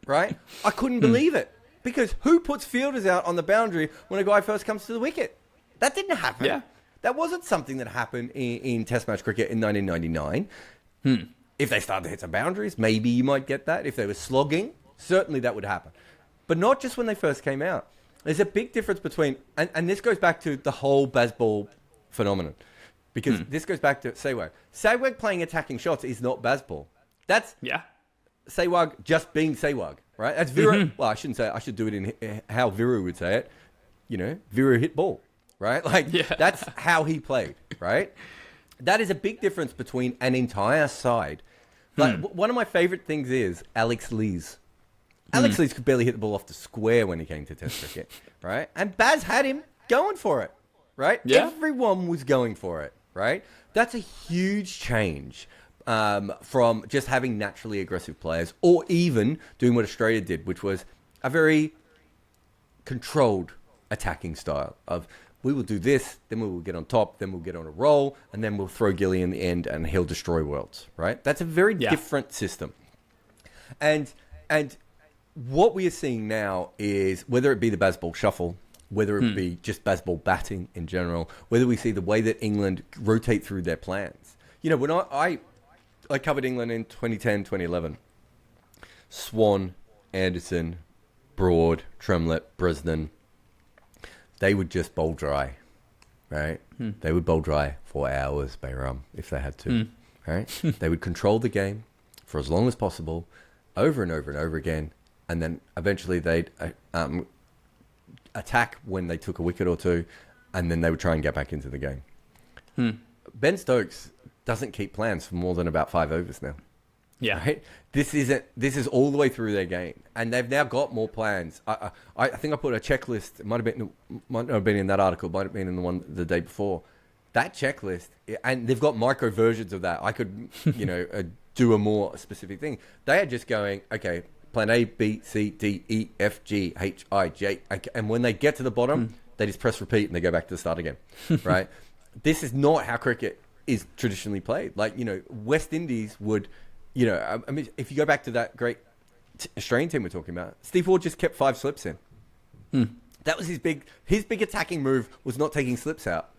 right? I couldn't believe it. Because who puts fielders out on the boundary when a guy first comes to the wicket? That didn't happen. Yeah. That wasn't something that happened in Test match cricket in 1999. If they started to hit some boundaries, maybe you might get that. If they were slogging, certainly that would happen. But not just when they first came out. There's a big difference between... And this goes back to the whole Bazball phenomenon. Because this goes back to Sehwag. Sehwag playing attacking shots is not Bazball. That's Sehwag just being Sehwag, right? That's Viru. Well, I shouldn't say it. I should do it in how Viru would say it. Viru hit ball, right? That's how he played, right? That is a big difference between an entire side. One of my favorite things is Alex Lees. Alex Lees could barely hit the ball off the square when he came to Test cricket, right? And Baz had him going for it, right? Yeah. Everyone was going for it, right? That's a huge change from just having naturally aggressive players, or even doing what Australia did, which was a very controlled attacking style of, we will do this, then we will get on top, then we'll get on a roll, and then we'll throw Gilly in the end and he'll destroy worlds, right? That's a very different system. And what we are seeing now is, whether it be the Bazball shuffle, whether it be just Bazball batting in general, whether we see the way that England rotate through their plans. You know, when I covered England in 2010, 2011, Swan, Anderson, Broad, Tremlett, Brisbane, they would just bowl dry, right? They would bowl dry for hours, Behram, if they had to, right? They would control the game for as long as possible, over and over and over again, and then eventually they'd attack when they took a wicket or two, and then they would try and get back into the game. Ben Stokes doesn't keep plans for more than about 5 overs now. Yeah. Right? This is all the way through their game, and they've now got more plans. I think I put a checklist. It might not have been in that article. Might have been in the one the day before. That checklist, and they've got micro versions of that. I could, do a more specific thing. They are just going, okay, plan A, B, C, D, E, F, G, H, I, J, okay, and when they get to the bottom, they just press repeat and they go back to the start again. Right? This is not how cricket is traditionally played. Like, West Indies would. I mean, if you go back to that great Australian team we're talking about, Steve Waugh just kept 5 slips in. That was his big attacking move, was not taking slips out,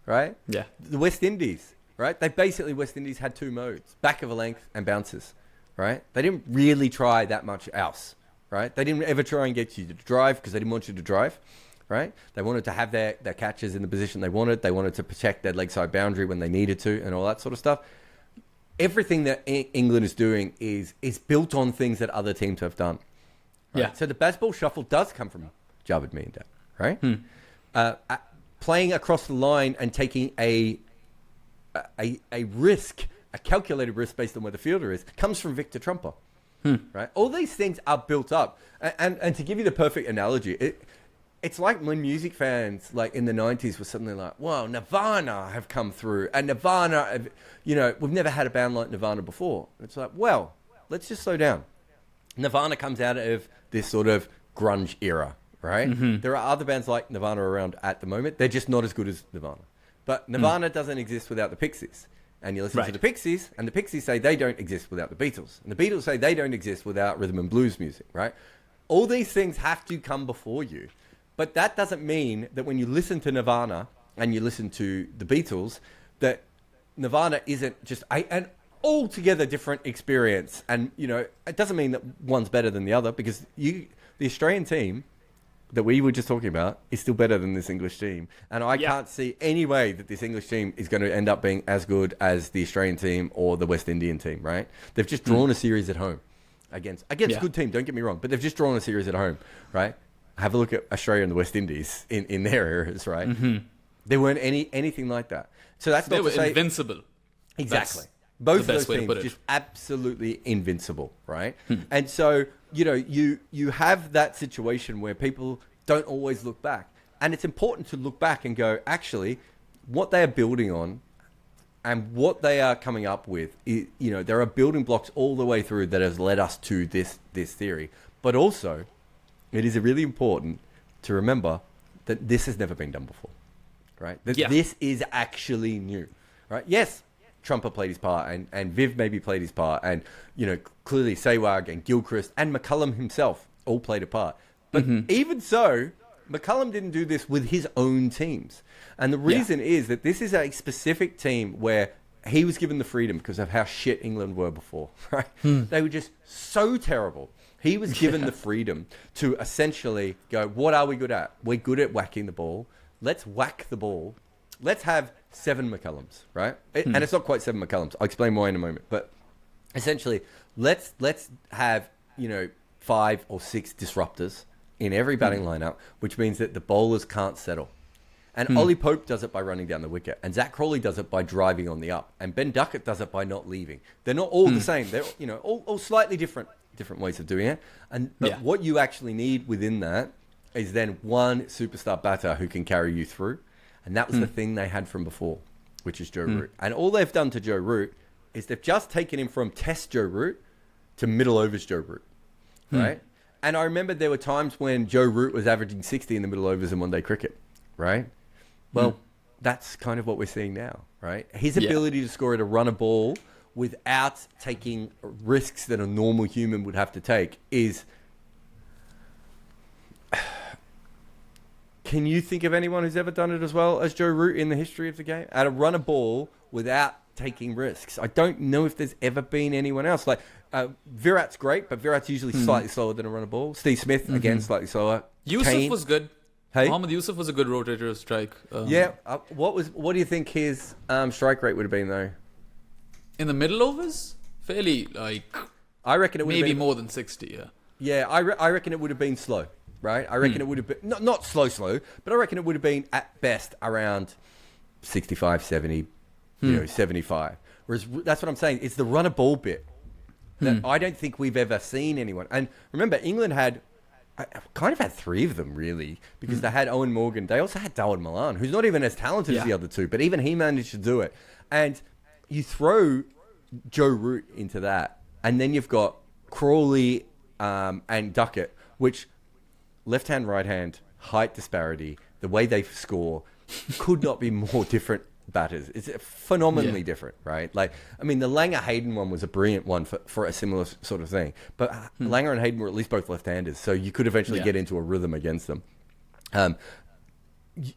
right? Yeah. The West Indies, right? West Indies had 2 modes, back of a length and bounces, right? They didn't really try that much else, right? They didn't ever try and get you to drive because they didn't want you to drive, right? They wanted to have their catches in the position they wanted. They wanted to protect their leg side boundary when they needed to and all that sort of stuff. Everything that England is doing is built on things that other teams have done. Right? Yeah. So the Bazball shuffle does come from Jarrod Kimber, right? Playing across the line and taking a risk, a calculated risk based on where the fielder is, comes from Victor Trumper, right? All these things are built up. And to give you the perfect analogy, it's like when music fans, like in the 90s, were suddenly like, well, Nirvana have come through. And Nirvana, we've never had a band like Nirvana before. It's like, well, let's just slow down. Nirvana comes out of this sort of grunge era, right? There are other bands like Nirvana around at the moment. They're just not as good as Nirvana. But Nirvana doesn't exist without the Pixies. And you listen to the Pixies, and the Pixies say they don't exist without the Beatles. And the Beatles say they don't exist without rhythm and blues music, right? All these things have to come before you. But that doesn't mean that when you listen to Nirvana and you listen to the Beatles, that Nirvana isn't just an altogether different experience. And, it doesn't mean that one's better than the other, because the Australian team that we were just talking about is still better than this English team. And I can't see any way that this English team is going to end up being as good as the Australian team or the West Indian team, right? They've just drawn a series at home against a good team, don't get me wrong, but they've just drawn a series at home, right? Have a look at Australia and the West Indies in their eras, right? There weren't anything like that. So that's not to say... They were invincible. Exactly. Both of those teams just absolutely invincible, right? And so, you have that situation where people don't always look back. And it's important to look back and go, actually, what they are building on and what they are coming up with, there are building blocks all the way through that has led us to this theory. But also... it is really important to remember that this has never been done before, right? This is actually new, right? Yes, Trumper played his part, and Viv maybe played his part, and, clearly Sehwag and Gilchrist and McCullum himself all played a part. But even so, McCullum didn't do this with his own teams. And the reason is that this is a specific team where he was given the freedom because of how shit England were before, right? They were just so terrible. He was given the freedom to essentially go, what are we good at? We're good at whacking the ball. Let's whack the ball. Let's have 7 McCullums, right? And it's not quite 7 McCullums. I'll explain why in a moment. But essentially, let's have, 5 or 6 disruptors in every batting lineup, which means that the bowlers can't settle. And Ollie Pope does it by running down the wicket. And Zach Crawley does it by driving on the up. And Ben Duckett does it by not leaving. They're not all the same. They're, all slightly different ways of doing it. But what you actually need within that is then one superstar batter who can carry you through. And that was the thing they had from before, which is Joe Root. And all they've done to Joe Root is they've just taken him from Test Joe Root to middle overs Joe Root, right? And I remember there were times when Joe Root was averaging 60 in the middle overs in one-day cricket, right? Well, that's kind of what we're seeing now, right? His ability to score at a runner ball without taking risks that a normal human would have to take is... Can you think of anyone who's ever done it as well as Joe Root in the history of the game? At a runner ball without taking risks. I don't know if there's ever been anyone else. Like, Virat's great, but Virat's usually slightly slower than a runner ball. Steve Smith, again, slightly slower. Yusuf was good. Hey? Mohammad Yusuf was a good rotator strike. What do you think his strike rate would have been, though? In the middle overs? Fairly, I reckon it would maybe have been... more than 60, yeah. Yeah, I reckon it would have been slow. Right, I reckon it would have been not slow, but I reckon it would have been at best around 65, 70, 75. Whereas that's what I'm saying. It's the runner ball bit that I don't think we've ever seen anyone. And remember, England had kind of had three of them really, because they had Owen Morgan. They also had Darwin Milan, who's not even as talented as the other two, but even he managed to do it. And you throw Joe Root into that, and then you've got Crawley and Duckett, which. Left hand, right hand, height disparity, the way they score could not be more different batters. It's phenomenally different, right? Like, I mean, the Langer Hayden one was a brilliant one for a similar sort of thing. But Langer and Hayden were at least both left handers, so you could eventually get into a rhythm against them.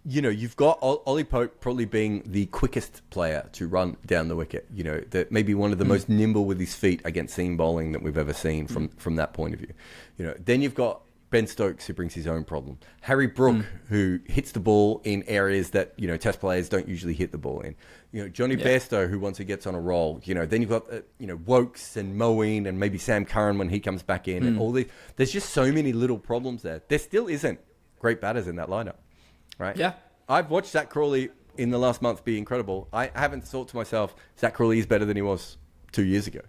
You've got Ollie Pope probably being the quickest player to run down the wicket. That maybe one of the most nimble with his feet against seam bowling that we've ever seen from that point of view. Then you've got Ben Stokes, who brings his own problem. Harry Brook, who hits the ball in areas that, Test players don't usually hit the ball in. Johnny Bairstow, who once he gets on a roll. Then you've got, Wokes and Moeen and maybe Sam Curran when he comes back in. And all these. There's just so many little problems there. There still isn't great batters in that lineup, right? Yeah. I've watched Zach Crawley in the last month be incredible. I haven't thought to myself, Zach Crawley is better than he was 2 years ago.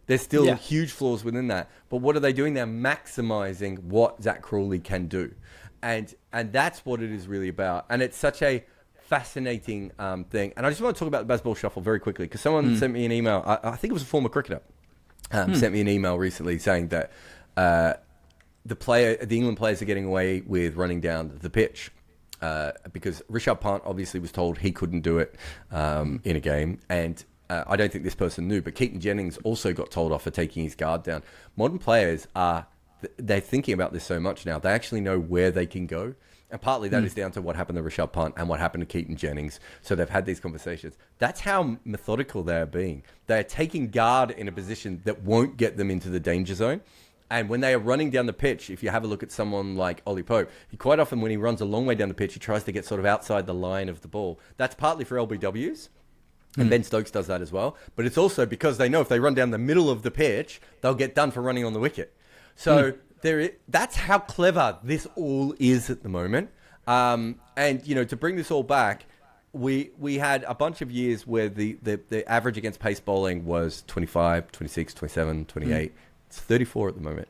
There's still huge flaws within that. But what are they doing? They're maximizing what Zach Crawley can do. And that's what it is really about. And it's such a fascinating thing. And I just want to talk about the Bazball Shuffle very quickly, because someone sent me an email. I think it was a former cricketer. Sent me an email recently saying that the England players are getting away with running down the pitch. Because Rishabh Pant obviously was told he couldn't do it in a game. And I don't think this person knew, but Keaton Jennings also got told off for taking his guard down. Modern players they're thinking about this so much now. They actually know where they can go. And partly that is down to what happened to Rishabh Pant and what happened to Keaton Jennings. So they've had these conversations. That's how methodical they're being. They're taking guard in a position that won't get them into the danger zone. And when they are running down the pitch, if you have a look at someone like Ollie Pope, he quite often, when he runs a long way down the pitch, he tries to get sort of outside the line of the ball. That's partly for LBWs. And Ben Stokes does that as well. But it's also because they know if they run down the middle of the pitch, they'll get done for running on the wicket. So that's how clever this all is at the moment. And, to bring this all back, we had a bunch of years where the average against pace bowling was 25, 26, 27, 28. It's 34 at the moment.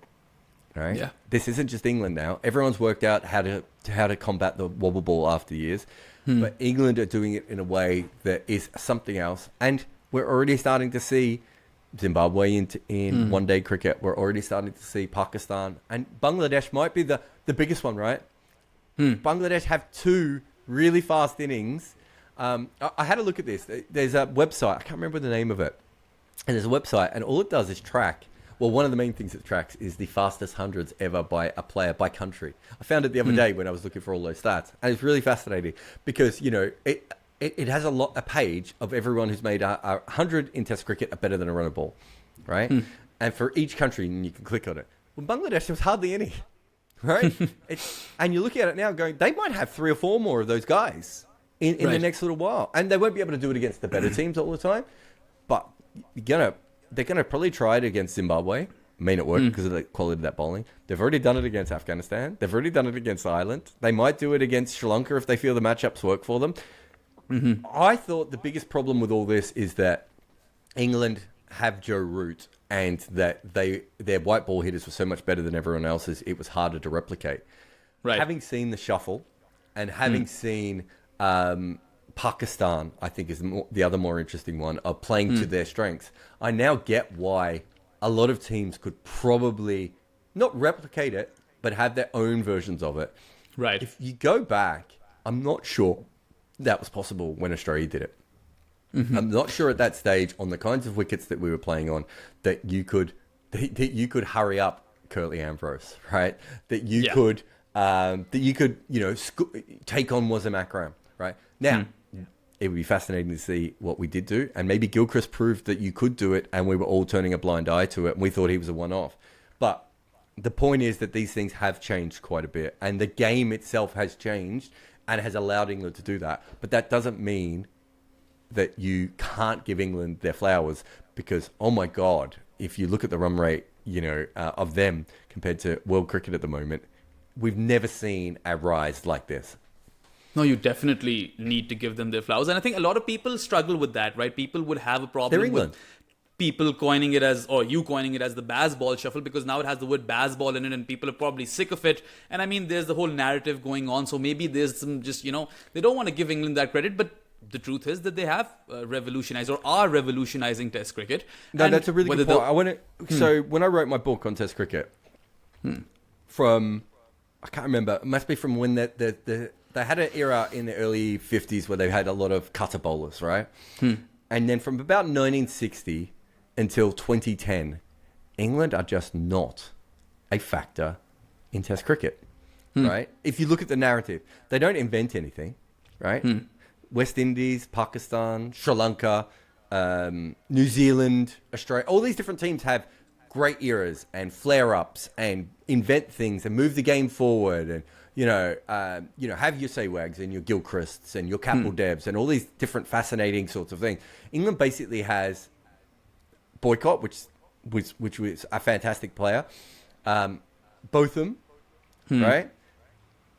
Right? Yeah. This isn't just England now. Everyone's worked out how to combat the wobble ball after years. But England are doing it in a way that is something else. And we're already starting to see Zimbabwe in one-day cricket. We're already starting to see Pakistan. And Bangladesh might be the biggest one, right? Bangladesh have two really fast innings. I had a look at this. There's a website. I can't remember the name of it. And there's a website, and all it does is track. Well, one of the main things it tracks is the fastest hundreds ever by a player by country. I found it the other day when I was looking for all those stats. And it's really fascinating because, it has a page of everyone who's made 100 in Test cricket are better than a runner ball, right? And for each country, and you can click on it. Well, Bangladesh, there was hardly any, right? And you're looking at it now going, they might have 3 or 4 more of those guys in the next little while. And they won't be able to do it against the better teams all the time. But they're going to probably try it against Zimbabwe. May not work because of the quality of that bowling. They've already done it against Afghanistan. They've already done it against Ireland. They might do it against Sri Lanka if they feel the matchups work for them. I thought the biggest problem with all this is that England have Joe Root and that their white ball hitters were so much better than everyone else's, it was harder to replicate. Right. having seen the shuffle and having seen Pakistan, I think is the other more interesting one, of playing to their strengths, I now get why a lot of teams could probably not replicate it, but have their own versions of it. Right. If you go back, I'm not sure that was possible when Australia did it. I'm not sure at that stage, on the kinds of wickets that we were playing on, that you could hurry up Curtly Ambrose, right? That you could take on Wazam Akram, right? Now, it would be fascinating to see what we did do, and maybe Gilchrist proved that you could do it, and we were all turning a blind eye to it, and we thought he was a one-off. But the point is that these things have changed quite a bit, and the game itself has changed and has allowed England to do that. But that doesn't mean that you can't give England their flowers, because, oh my God, if you look at the run rate, of them compared to world cricket at the moment, we've never seen a rise like this. No, you definitely need to give them their flowers. And I think a lot of people struggle with that, right? People would have a problem with people coining it as, or you coining it as, the Bazball shuffle, because now it has the word Bazball in it and people are probably sick of it. And I mean, there's the whole narrative going on. So maybe there's some just, they don't want to give England that credit, but the truth is that they have revolutionized or are revolutionizing Test cricket. No, that's a really good point. So when I wrote my book on Test cricket, from, I can't remember, it must be from when they had an era in the early 50s where they had a lot of cutter bowlers, right? And then from about 1960 until 2010, England are just not a factor in Test cricket, right? If you look at the narrative, they don't invent anything, right? West Indies, Pakistan, Sri Lanka, New Zealand, Australia, all these different teams have great eras and flare-ups and invent things and move the game forward and, have your Sehwags and your Gilchrists and your Kapil Devs and all these different fascinating sorts of things. England basically has Boycott, which was a fantastic player, Botham, right?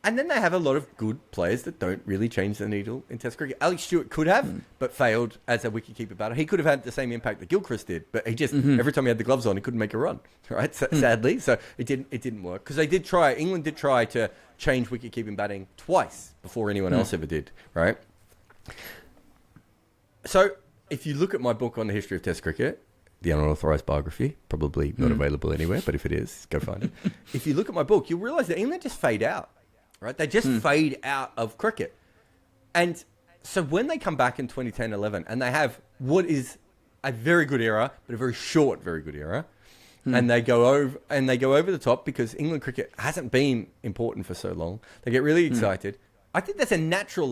And then they have a lot of good players that don't really change the needle in Test cricket. Alex Stewart could have, but failed as a wicketkeeper batter. He could have had the same impact that Gilchrist did, but he just every time he had the gloves on, he couldn't make a run, right? Sadly, so it didn't work, because England did try to change wicketkeeping batting twice before anyone else ever did, right? So if you look at my book on the history of Test cricket, the unauthorized biography, probably not available anywhere, but if it is, go find it. If you look at my book, you'll realize that England just fade out. Right? They just fade out of cricket. And so when they come back in 2010-11 and they have what is a very good era, but a very short, very good era, and they go over the top because England cricket hasn't been important for so long, they get really excited. I think that's a natural,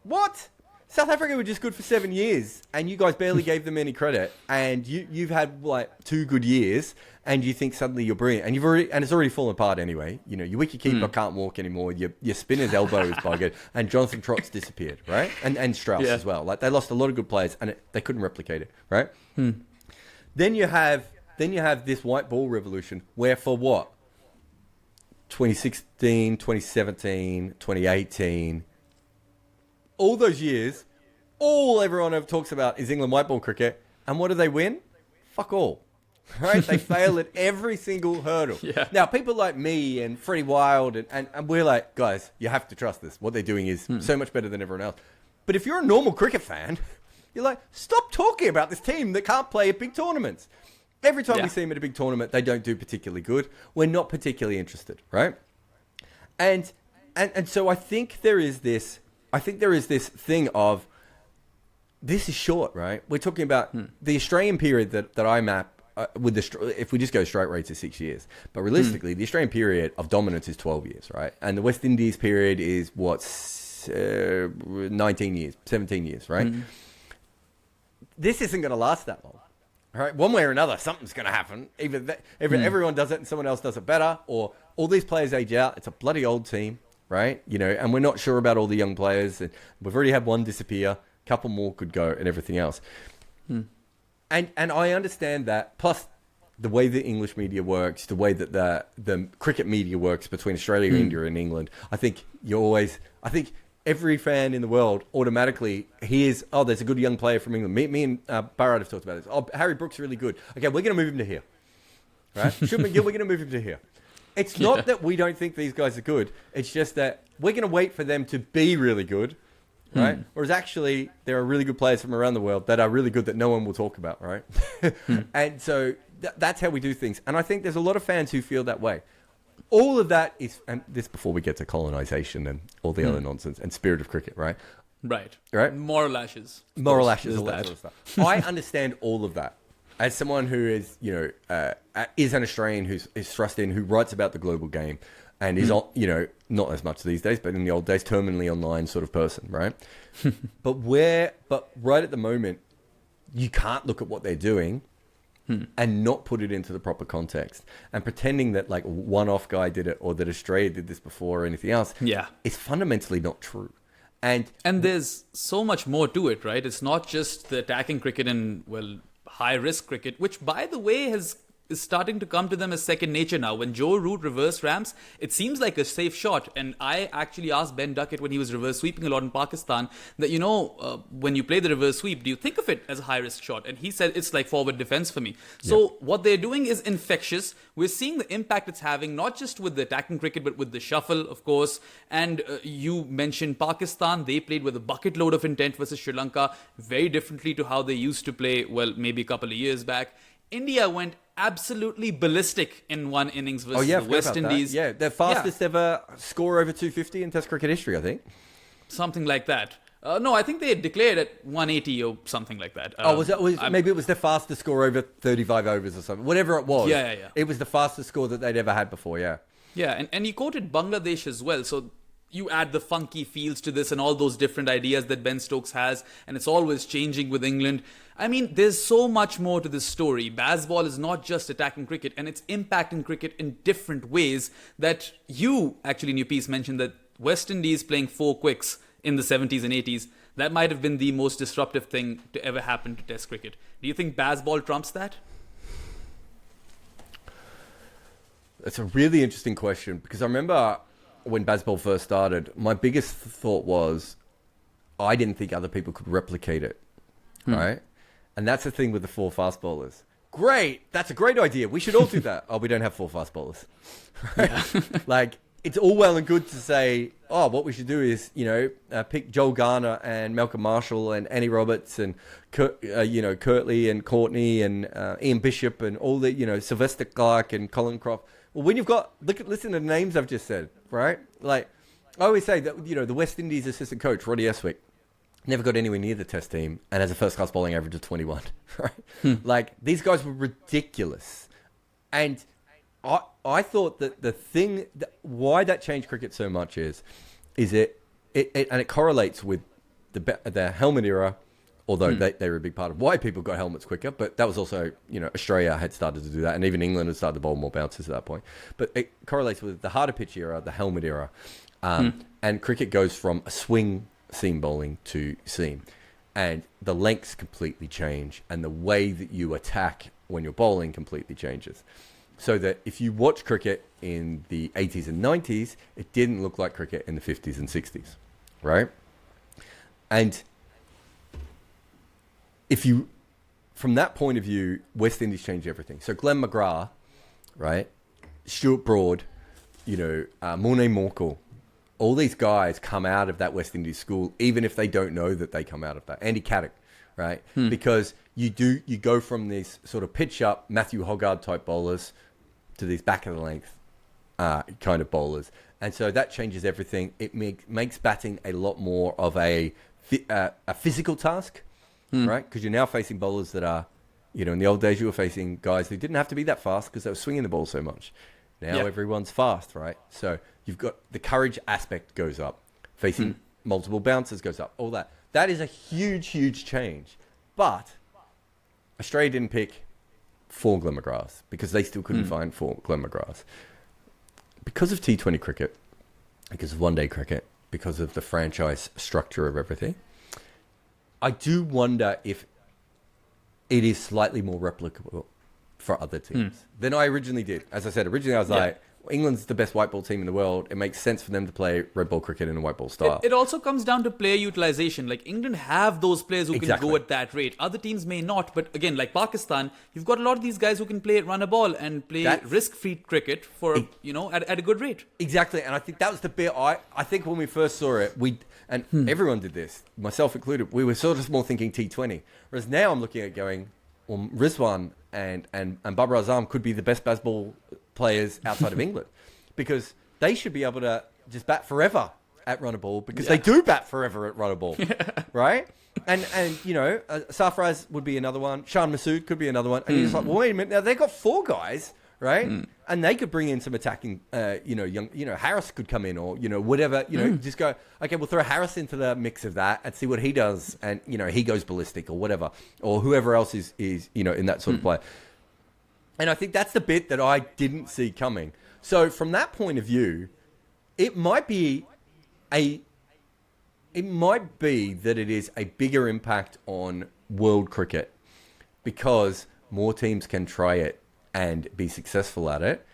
what? South Africa were just good for 7 years and you guys barely gave them any credit, and you've had 2 good years and you think suddenly you're brilliant, and it's already fallen apart anyway. Your wicketkeeper can't walk anymore, your spinner's elbow is buggered, and Jonathan Trott's disappeared, right? And Strauss as well. They lost a lot of good players and they couldn't replicate it, right? Then you have this white ball revolution where, for what? 2016, 2017, 2018, all those years, all everyone ever talks about is England white ball cricket. And what do they win? Fuck all. Right? They fail at every single hurdle. Yeah. Now, people like me and Freddie Wild, and we're like, guys, you have to trust this. What they're doing is so much better than everyone else. But if you're a normal cricket fan, you're like, stop talking about this team that can't play at big tournaments. Every time we see them at a big tournament, they don't do particularly good. We're not particularly interested, right? And so I think there is this thing of, this is short, right? We're talking about the Australian period that I map if we just go straight rates is 6 years. But realistically, the Australian period of dominance is 12 years, right? And the West Indies period is 19 years, 17 years, right? This isn't going to last that long, right? One way or another, something's going to happen. Either everyone does it and someone else does it better, or all these players age out. It's a bloody old team, right? And we're not sure about all the young players. And we've already had one disappear. A couple more could go and everything else. And I understand that. Plus, the way the English media works, the way that the cricket media works between Australia, India, and England, I think every fan in the world automatically hears, oh, there's a good young player from England. Me and Barrett have talked about this. Oh, Harry Brook's really good. Okay, we're going to move him to here. Right? Shubman Gill, we're going to move him to here. It's not that we don't think these guys are good. It's just that we're going to wait for them to be really good, right? Whereas actually, there are really good players from around the world that are really good that no one will talk about, right? And so that's how we do things. And I think there's a lot of fans who feel that way. All of that is, and this before we get to colonization and all the other nonsense and spirit of cricket, right? Right. Moral lashes. Moral lashes, all that sort of stuff. I understand all of that. As someone who is, is an Australian who's thrust in, who writes about the global game and is, not as much these days, but in the old days, terminally online sort of person, right? But right at the moment, you can't look at what they're doing and not put it into the proper context. And pretending that like one-off guy did it or that Australia did this before or anything else, it's fundamentally not true. And there's so much more to it, right? It's not just the attacking cricket and, high-risk cricket, which, by the way, is starting to come to them as second nature now. When Joe Root reverse ramps, it seems like a safe shot. And I actually asked Ben Duckett when he was reverse sweeping a lot in Pakistan that, when you play the reverse sweep, do you think of it as a high-risk shot? And he said it's like forward defense for me. So what they're doing is infectious. We're seeing the impact it's having, not just with the attacking cricket, but with the shuffle, of course. And you mentioned Pakistan. They played with a bucket load of intent versus Sri Lanka, very differently to how they used to play, maybe a couple of years back. India went absolutely ballistic in one innings versus the West Indies. Yeah, their fastest ever score over 250 in Test cricket history, I think. Something like that. No, I think they had declared at 180 or something like that. Maybe it was their fastest score over 35 overs or something. Whatever it was. Yeah. It was the fastest score that they'd ever had before, yeah. Yeah, and you quoted Bangladesh as well, so you add the funky feels to this and all those different ideas that Ben Stokes has, and it's always changing with England. I mean, there's so much more to this story. Bazball is not just attacking cricket, and it's impacting cricket in different ways that you, actually in your piece, mentioned that West Indies playing 4 quicks in the 70s and 80s, that might have been the most disruptive thing to ever happen to Test cricket. Do you think Bazball trumps that? That's a really interesting question, because I remember when Bazball first started, my biggest thought was I didn't think other people could replicate it, right? And that's the thing with the 4 fast bowlers. Great, that's a great idea. We should all do that. We don't have 4 fast bowlers. Like, it's all well and good to say, what we should do is, pick Joel Garner and Malcolm Marshall and Annie Roberts and, Curtly and Courtney and Ian Bishop and all the, Sylvester Clark and Colin Croft. Well, when you've got, listen to the names I've just said, right? Like, I always say that, the West Indies assistant coach, Roddy Eswick, never got anywhere near the Test team and has a first-class bowling average of 21, right? Like, these guys were ridiculous. And I thought that the thing, why that changed cricket so much is it and it correlates with the helmet era, although they were a big part of why people got helmets quicker. But that was also, Australia had started to do that, and even England had started to bowl more bounces at that point. But it correlates with the harder pitch era, the helmet era, and cricket goes from a swing seam bowling to seam, and the lengths completely change, and the way that you attack when you're bowling completely changes. So that if you watch cricket in the 80s and 90s, it didn't look like cricket in the 50s and 60s, right? And from that point of view, West Indies changed everything. So Glenn McGrath, right? Stuart Broad, Morne Morkel, all these guys come out of that West Indies school, even if they don't know that they come out of that. Andy Caddick, right? Because you go from these sort of pitch up Matthew Hoggard type bowlers to these back of the length kind of bowlers. And so that changes everything. It makes batting a lot more of a physical task, right? Because you're now facing bowlers that are, in the old days you were facing guys who didn't have to be that fast because they were swinging the ball so much. Now everyone's fast, right? So you've got the courage aspect goes up. Facing multiple bouncers goes up. All that. That is a huge, huge change. But Australia didn't pick 4 Glenn McGraths because they still couldn't find 4 Glenn McGraths. Because of T20 cricket, because of one-day cricket, because of the franchise structure of everything, I do wonder if it is slightly more replicable for other teams than I originally did. As I said, originally I was like, England's the best white ball team in the world. It makes sense for them to play red ball cricket in a white ball style. It also comes down to player utilization. Like England have those players who can go at that rate. Other teams may not. But again, like Pakistan, you've got a lot of these guys who can run a ball and play risk-free cricket for, at a good rate. Exactly. And I think that was the bit I think when we first saw it, everyone did this, myself included, we were sort of more thinking T20. Whereas now I'm looking at going, well, Rizwan and Babar Azam could be the best Bazball players outside of England, because they should be able to just bat forever at run a ball, because they do bat forever at run a ball, right? And Sarfaraz would be another one. Shan Masood could be another one. And you're just like, well, wait a minute, now they've got 4 guys, right? And they could bring in some attacking, Harris could come in, or whatever. Just go, okay, we'll throw Harris into the mix of that and see what he does, and he goes ballistic or whatever, or whoever else is in that sort of play. And I think that's the bit that I didn't see coming. So from that point of view, it might be that it is a bigger impact on world cricket, because more teams can try it and be successful at it.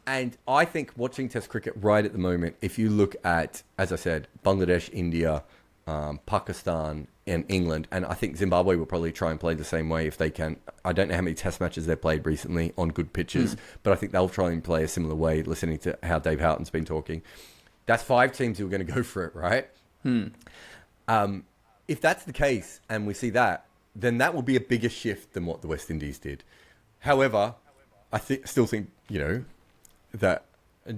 And I think watching Test cricket right at the moment, if you look at, as I said, Bangladesh, India, Pakistan, and England, and I think Zimbabwe will probably try and play the same way if they can. I don't know how many Test matches they've played recently on good pitches, but I think they'll try and play a similar way, listening to how Dave Houghton's been talking. That's 5 teams who are going to go for it, right? If that's the case, and we see that, then that will be a bigger shift than what the West Indies did. However, I still think, that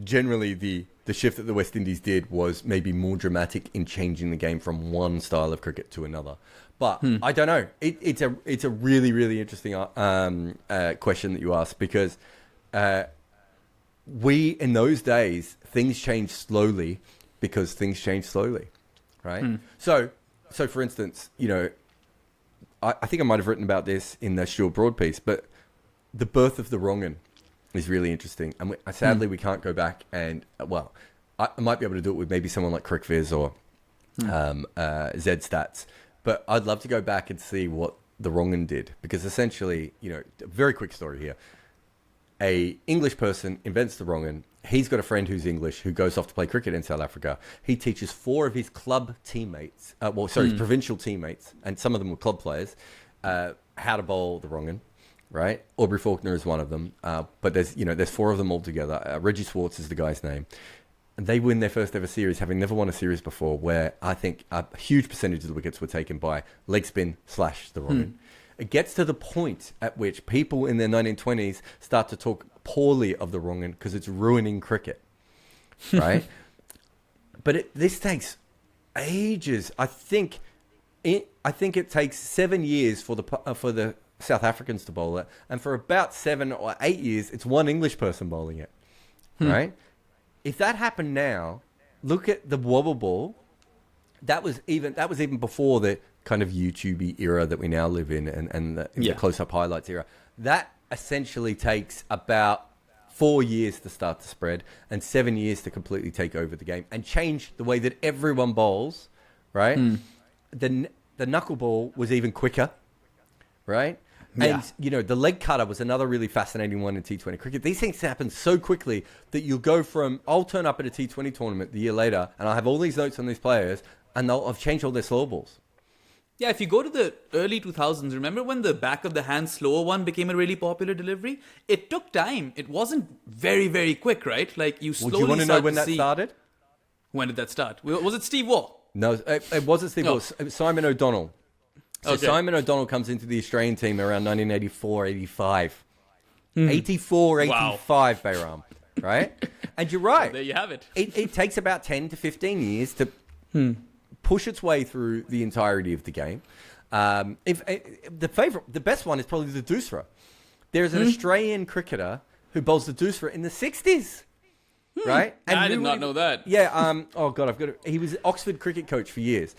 generally the shift that the West Indies did was maybe more dramatic in changing the game from one style of cricket to another. But I don't know. It's a really, really interesting question that you asked, because in those days, things changed slowly because things changed slowly, right? So for instance, I think I might have written about this in the Stuart Broad piece, but the birth of the wrong'un is really interesting. And sadly, we can't go back and, I might be able to do it with maybe someone like CricViz or Z-Stats, but I'd love to go back and see what the wrong'un did, because essentially, a very quick story here. A English person invents the wrong'un. He's got a friend who's English who goes off to play cricket in South Africa. He teaches 4 of his club teammates, his provincial teammates, and some of them were club players, how to bowl the wrong'un. Right, Aubrey Faulkner is one of them, but there's 4 of them all together. Reggie Swartz is the guy's name, and they win their first ever series, having never won a series before, where I think a huge percentage of the wickets were taken by leg spin / the wrong'un. It gets to the point at which people in their 1920s start to talk poorly of the wrong'un because it's ruining cricket, right? But this takes ages. I think it takes 7 years for the South Africans to bowl it, and for about 7 or 8 years, it's one English person bowling it, right? If that happened now, look at the wobble ball. That was even before the kind of YouTube era that we now live in, and the close-up highlights era. That essentially takes about 4 years to start to spread, and 7 years to completely take over the game and change the way that everyone bowls, right? The knuckleball was even quicker, right? And, the leg cutter was another really fascinating one in T20 cricket. These things happen so quickly that you'll go from, I'll turn up at a T20 tournament the year later, and I'll have all these notes on these players, and I've changed all their slow balls. Yeah, if you go to the early 2000s, remember when the back of the hand slower one became a really popular delivery? It took time. It wasn't very, very quick, right? Like, you slowly do you want to know when that started? When did that start? Was it Steve Waugh? No, it wasn't Steve Waugh. It was Simon O'Donnell. So Simon O'Donnell comes into the Australian team around 1984, 85. 84, 85, Behram, right? And you're right. Well, there you have it. It takes about 10 to 15 years to push its way through the entirety of the game. The best one is probably the Doosra. There's an Australian cricketer who bowls the Doosra in the 60s. Right? And I did not know that. Yeah. He was an Oxford cricket coach for years.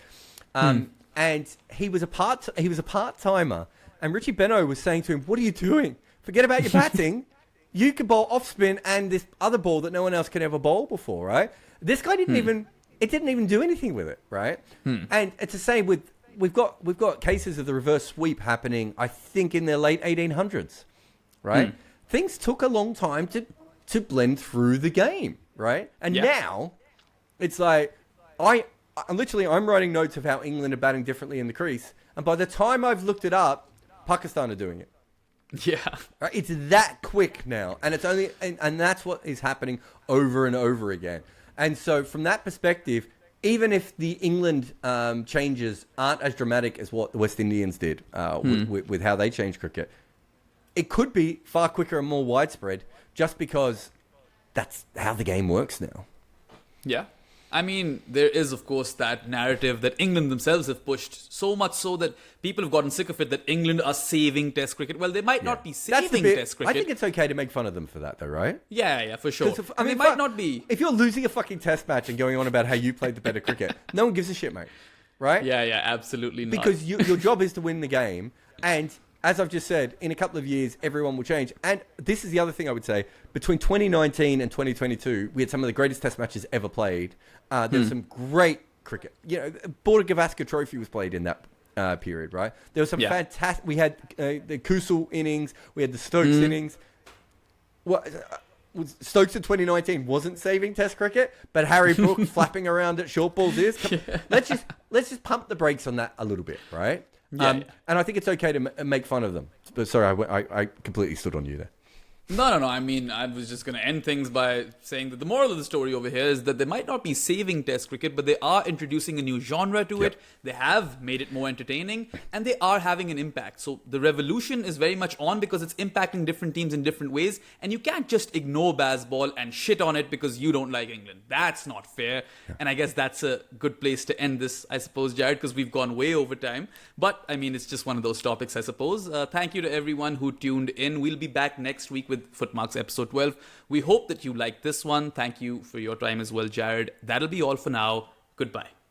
And he was a part-timer. And Richie Benaud was saying to him, "What are you doing? Forget about your batting. You can bowl off spin and this other ball that no one else can ever bowl before, right?" This guy didn't even do anything with it, right? And it's the same with we've got cases of the reverse sweep happening, I think, in the late 1800s, right? Things took a long time to blend through the game, right? And now it's like I'm writing notes of how England are batting differently in the crease, and by the time I've looked it up, Pakistan are doing it. Yeah. Right? It's that quick now, and it's only and that's what is happening over and over again. And so from that perspective, even if the England changes aren't as dramatic as what the West Indians did with how they changed cricket, it could be far quicker and more widespread just because that's how the game works now. Yeah. I mean, there is, of course, that narrative that England themselves have pushed, so much so that people have gotten sick of it, that England are saving Test cricket. Well, they might not be saving Test cricket. I think it's okay to make fun of them for that, though, right? Yeah, for sure. I mean, they might not be. If you're losing a fucking Test match and going on about how you played the better cricket, no one gives a shit, mate. Right? Yeah, absolutely not. Because your job is to win the game, and as I've just said, in a couple of years, everyone will change. And this is the other thing I would say. Between 2019 and 2022, we had some of the greatest Test matches ever played. There was some great cricket. You know, Border Gavaskar Trophy was played in that period, right? There was some fantastic... We had the Kusal innings. We had the Stokes innings. Stokes in 2019 wasn't saving Test cricket, but Harry Brook flapping around at short balls is. Let's just pump the brakes on that a little bit, right? And I think it's okay to make fun of them. But sorry, I completely stood on you there. No. I mean, I was just going to end things by saying that the moral of the story over here is that they might not be saving Test cricket, but they are introducing a new genre to it. They have made it more entertaining, and they are having an impact. So the revolution is very much on because it's impacting different teams in different ways, and you can't just ignore Bazball and shit on it because you don't like England. That's not fair. And I guess that's a good place to end this, I suppose, Jarrod, because we've gone way over time. But, I mean, it's just one of those topics, I suppose. Thank you to everyone who tuned in. We'll be back next week with FootMarks episode 12. We hope that you liked this one. Thank you for your time as well, Jarrod. That'll be all for now. Goodbye.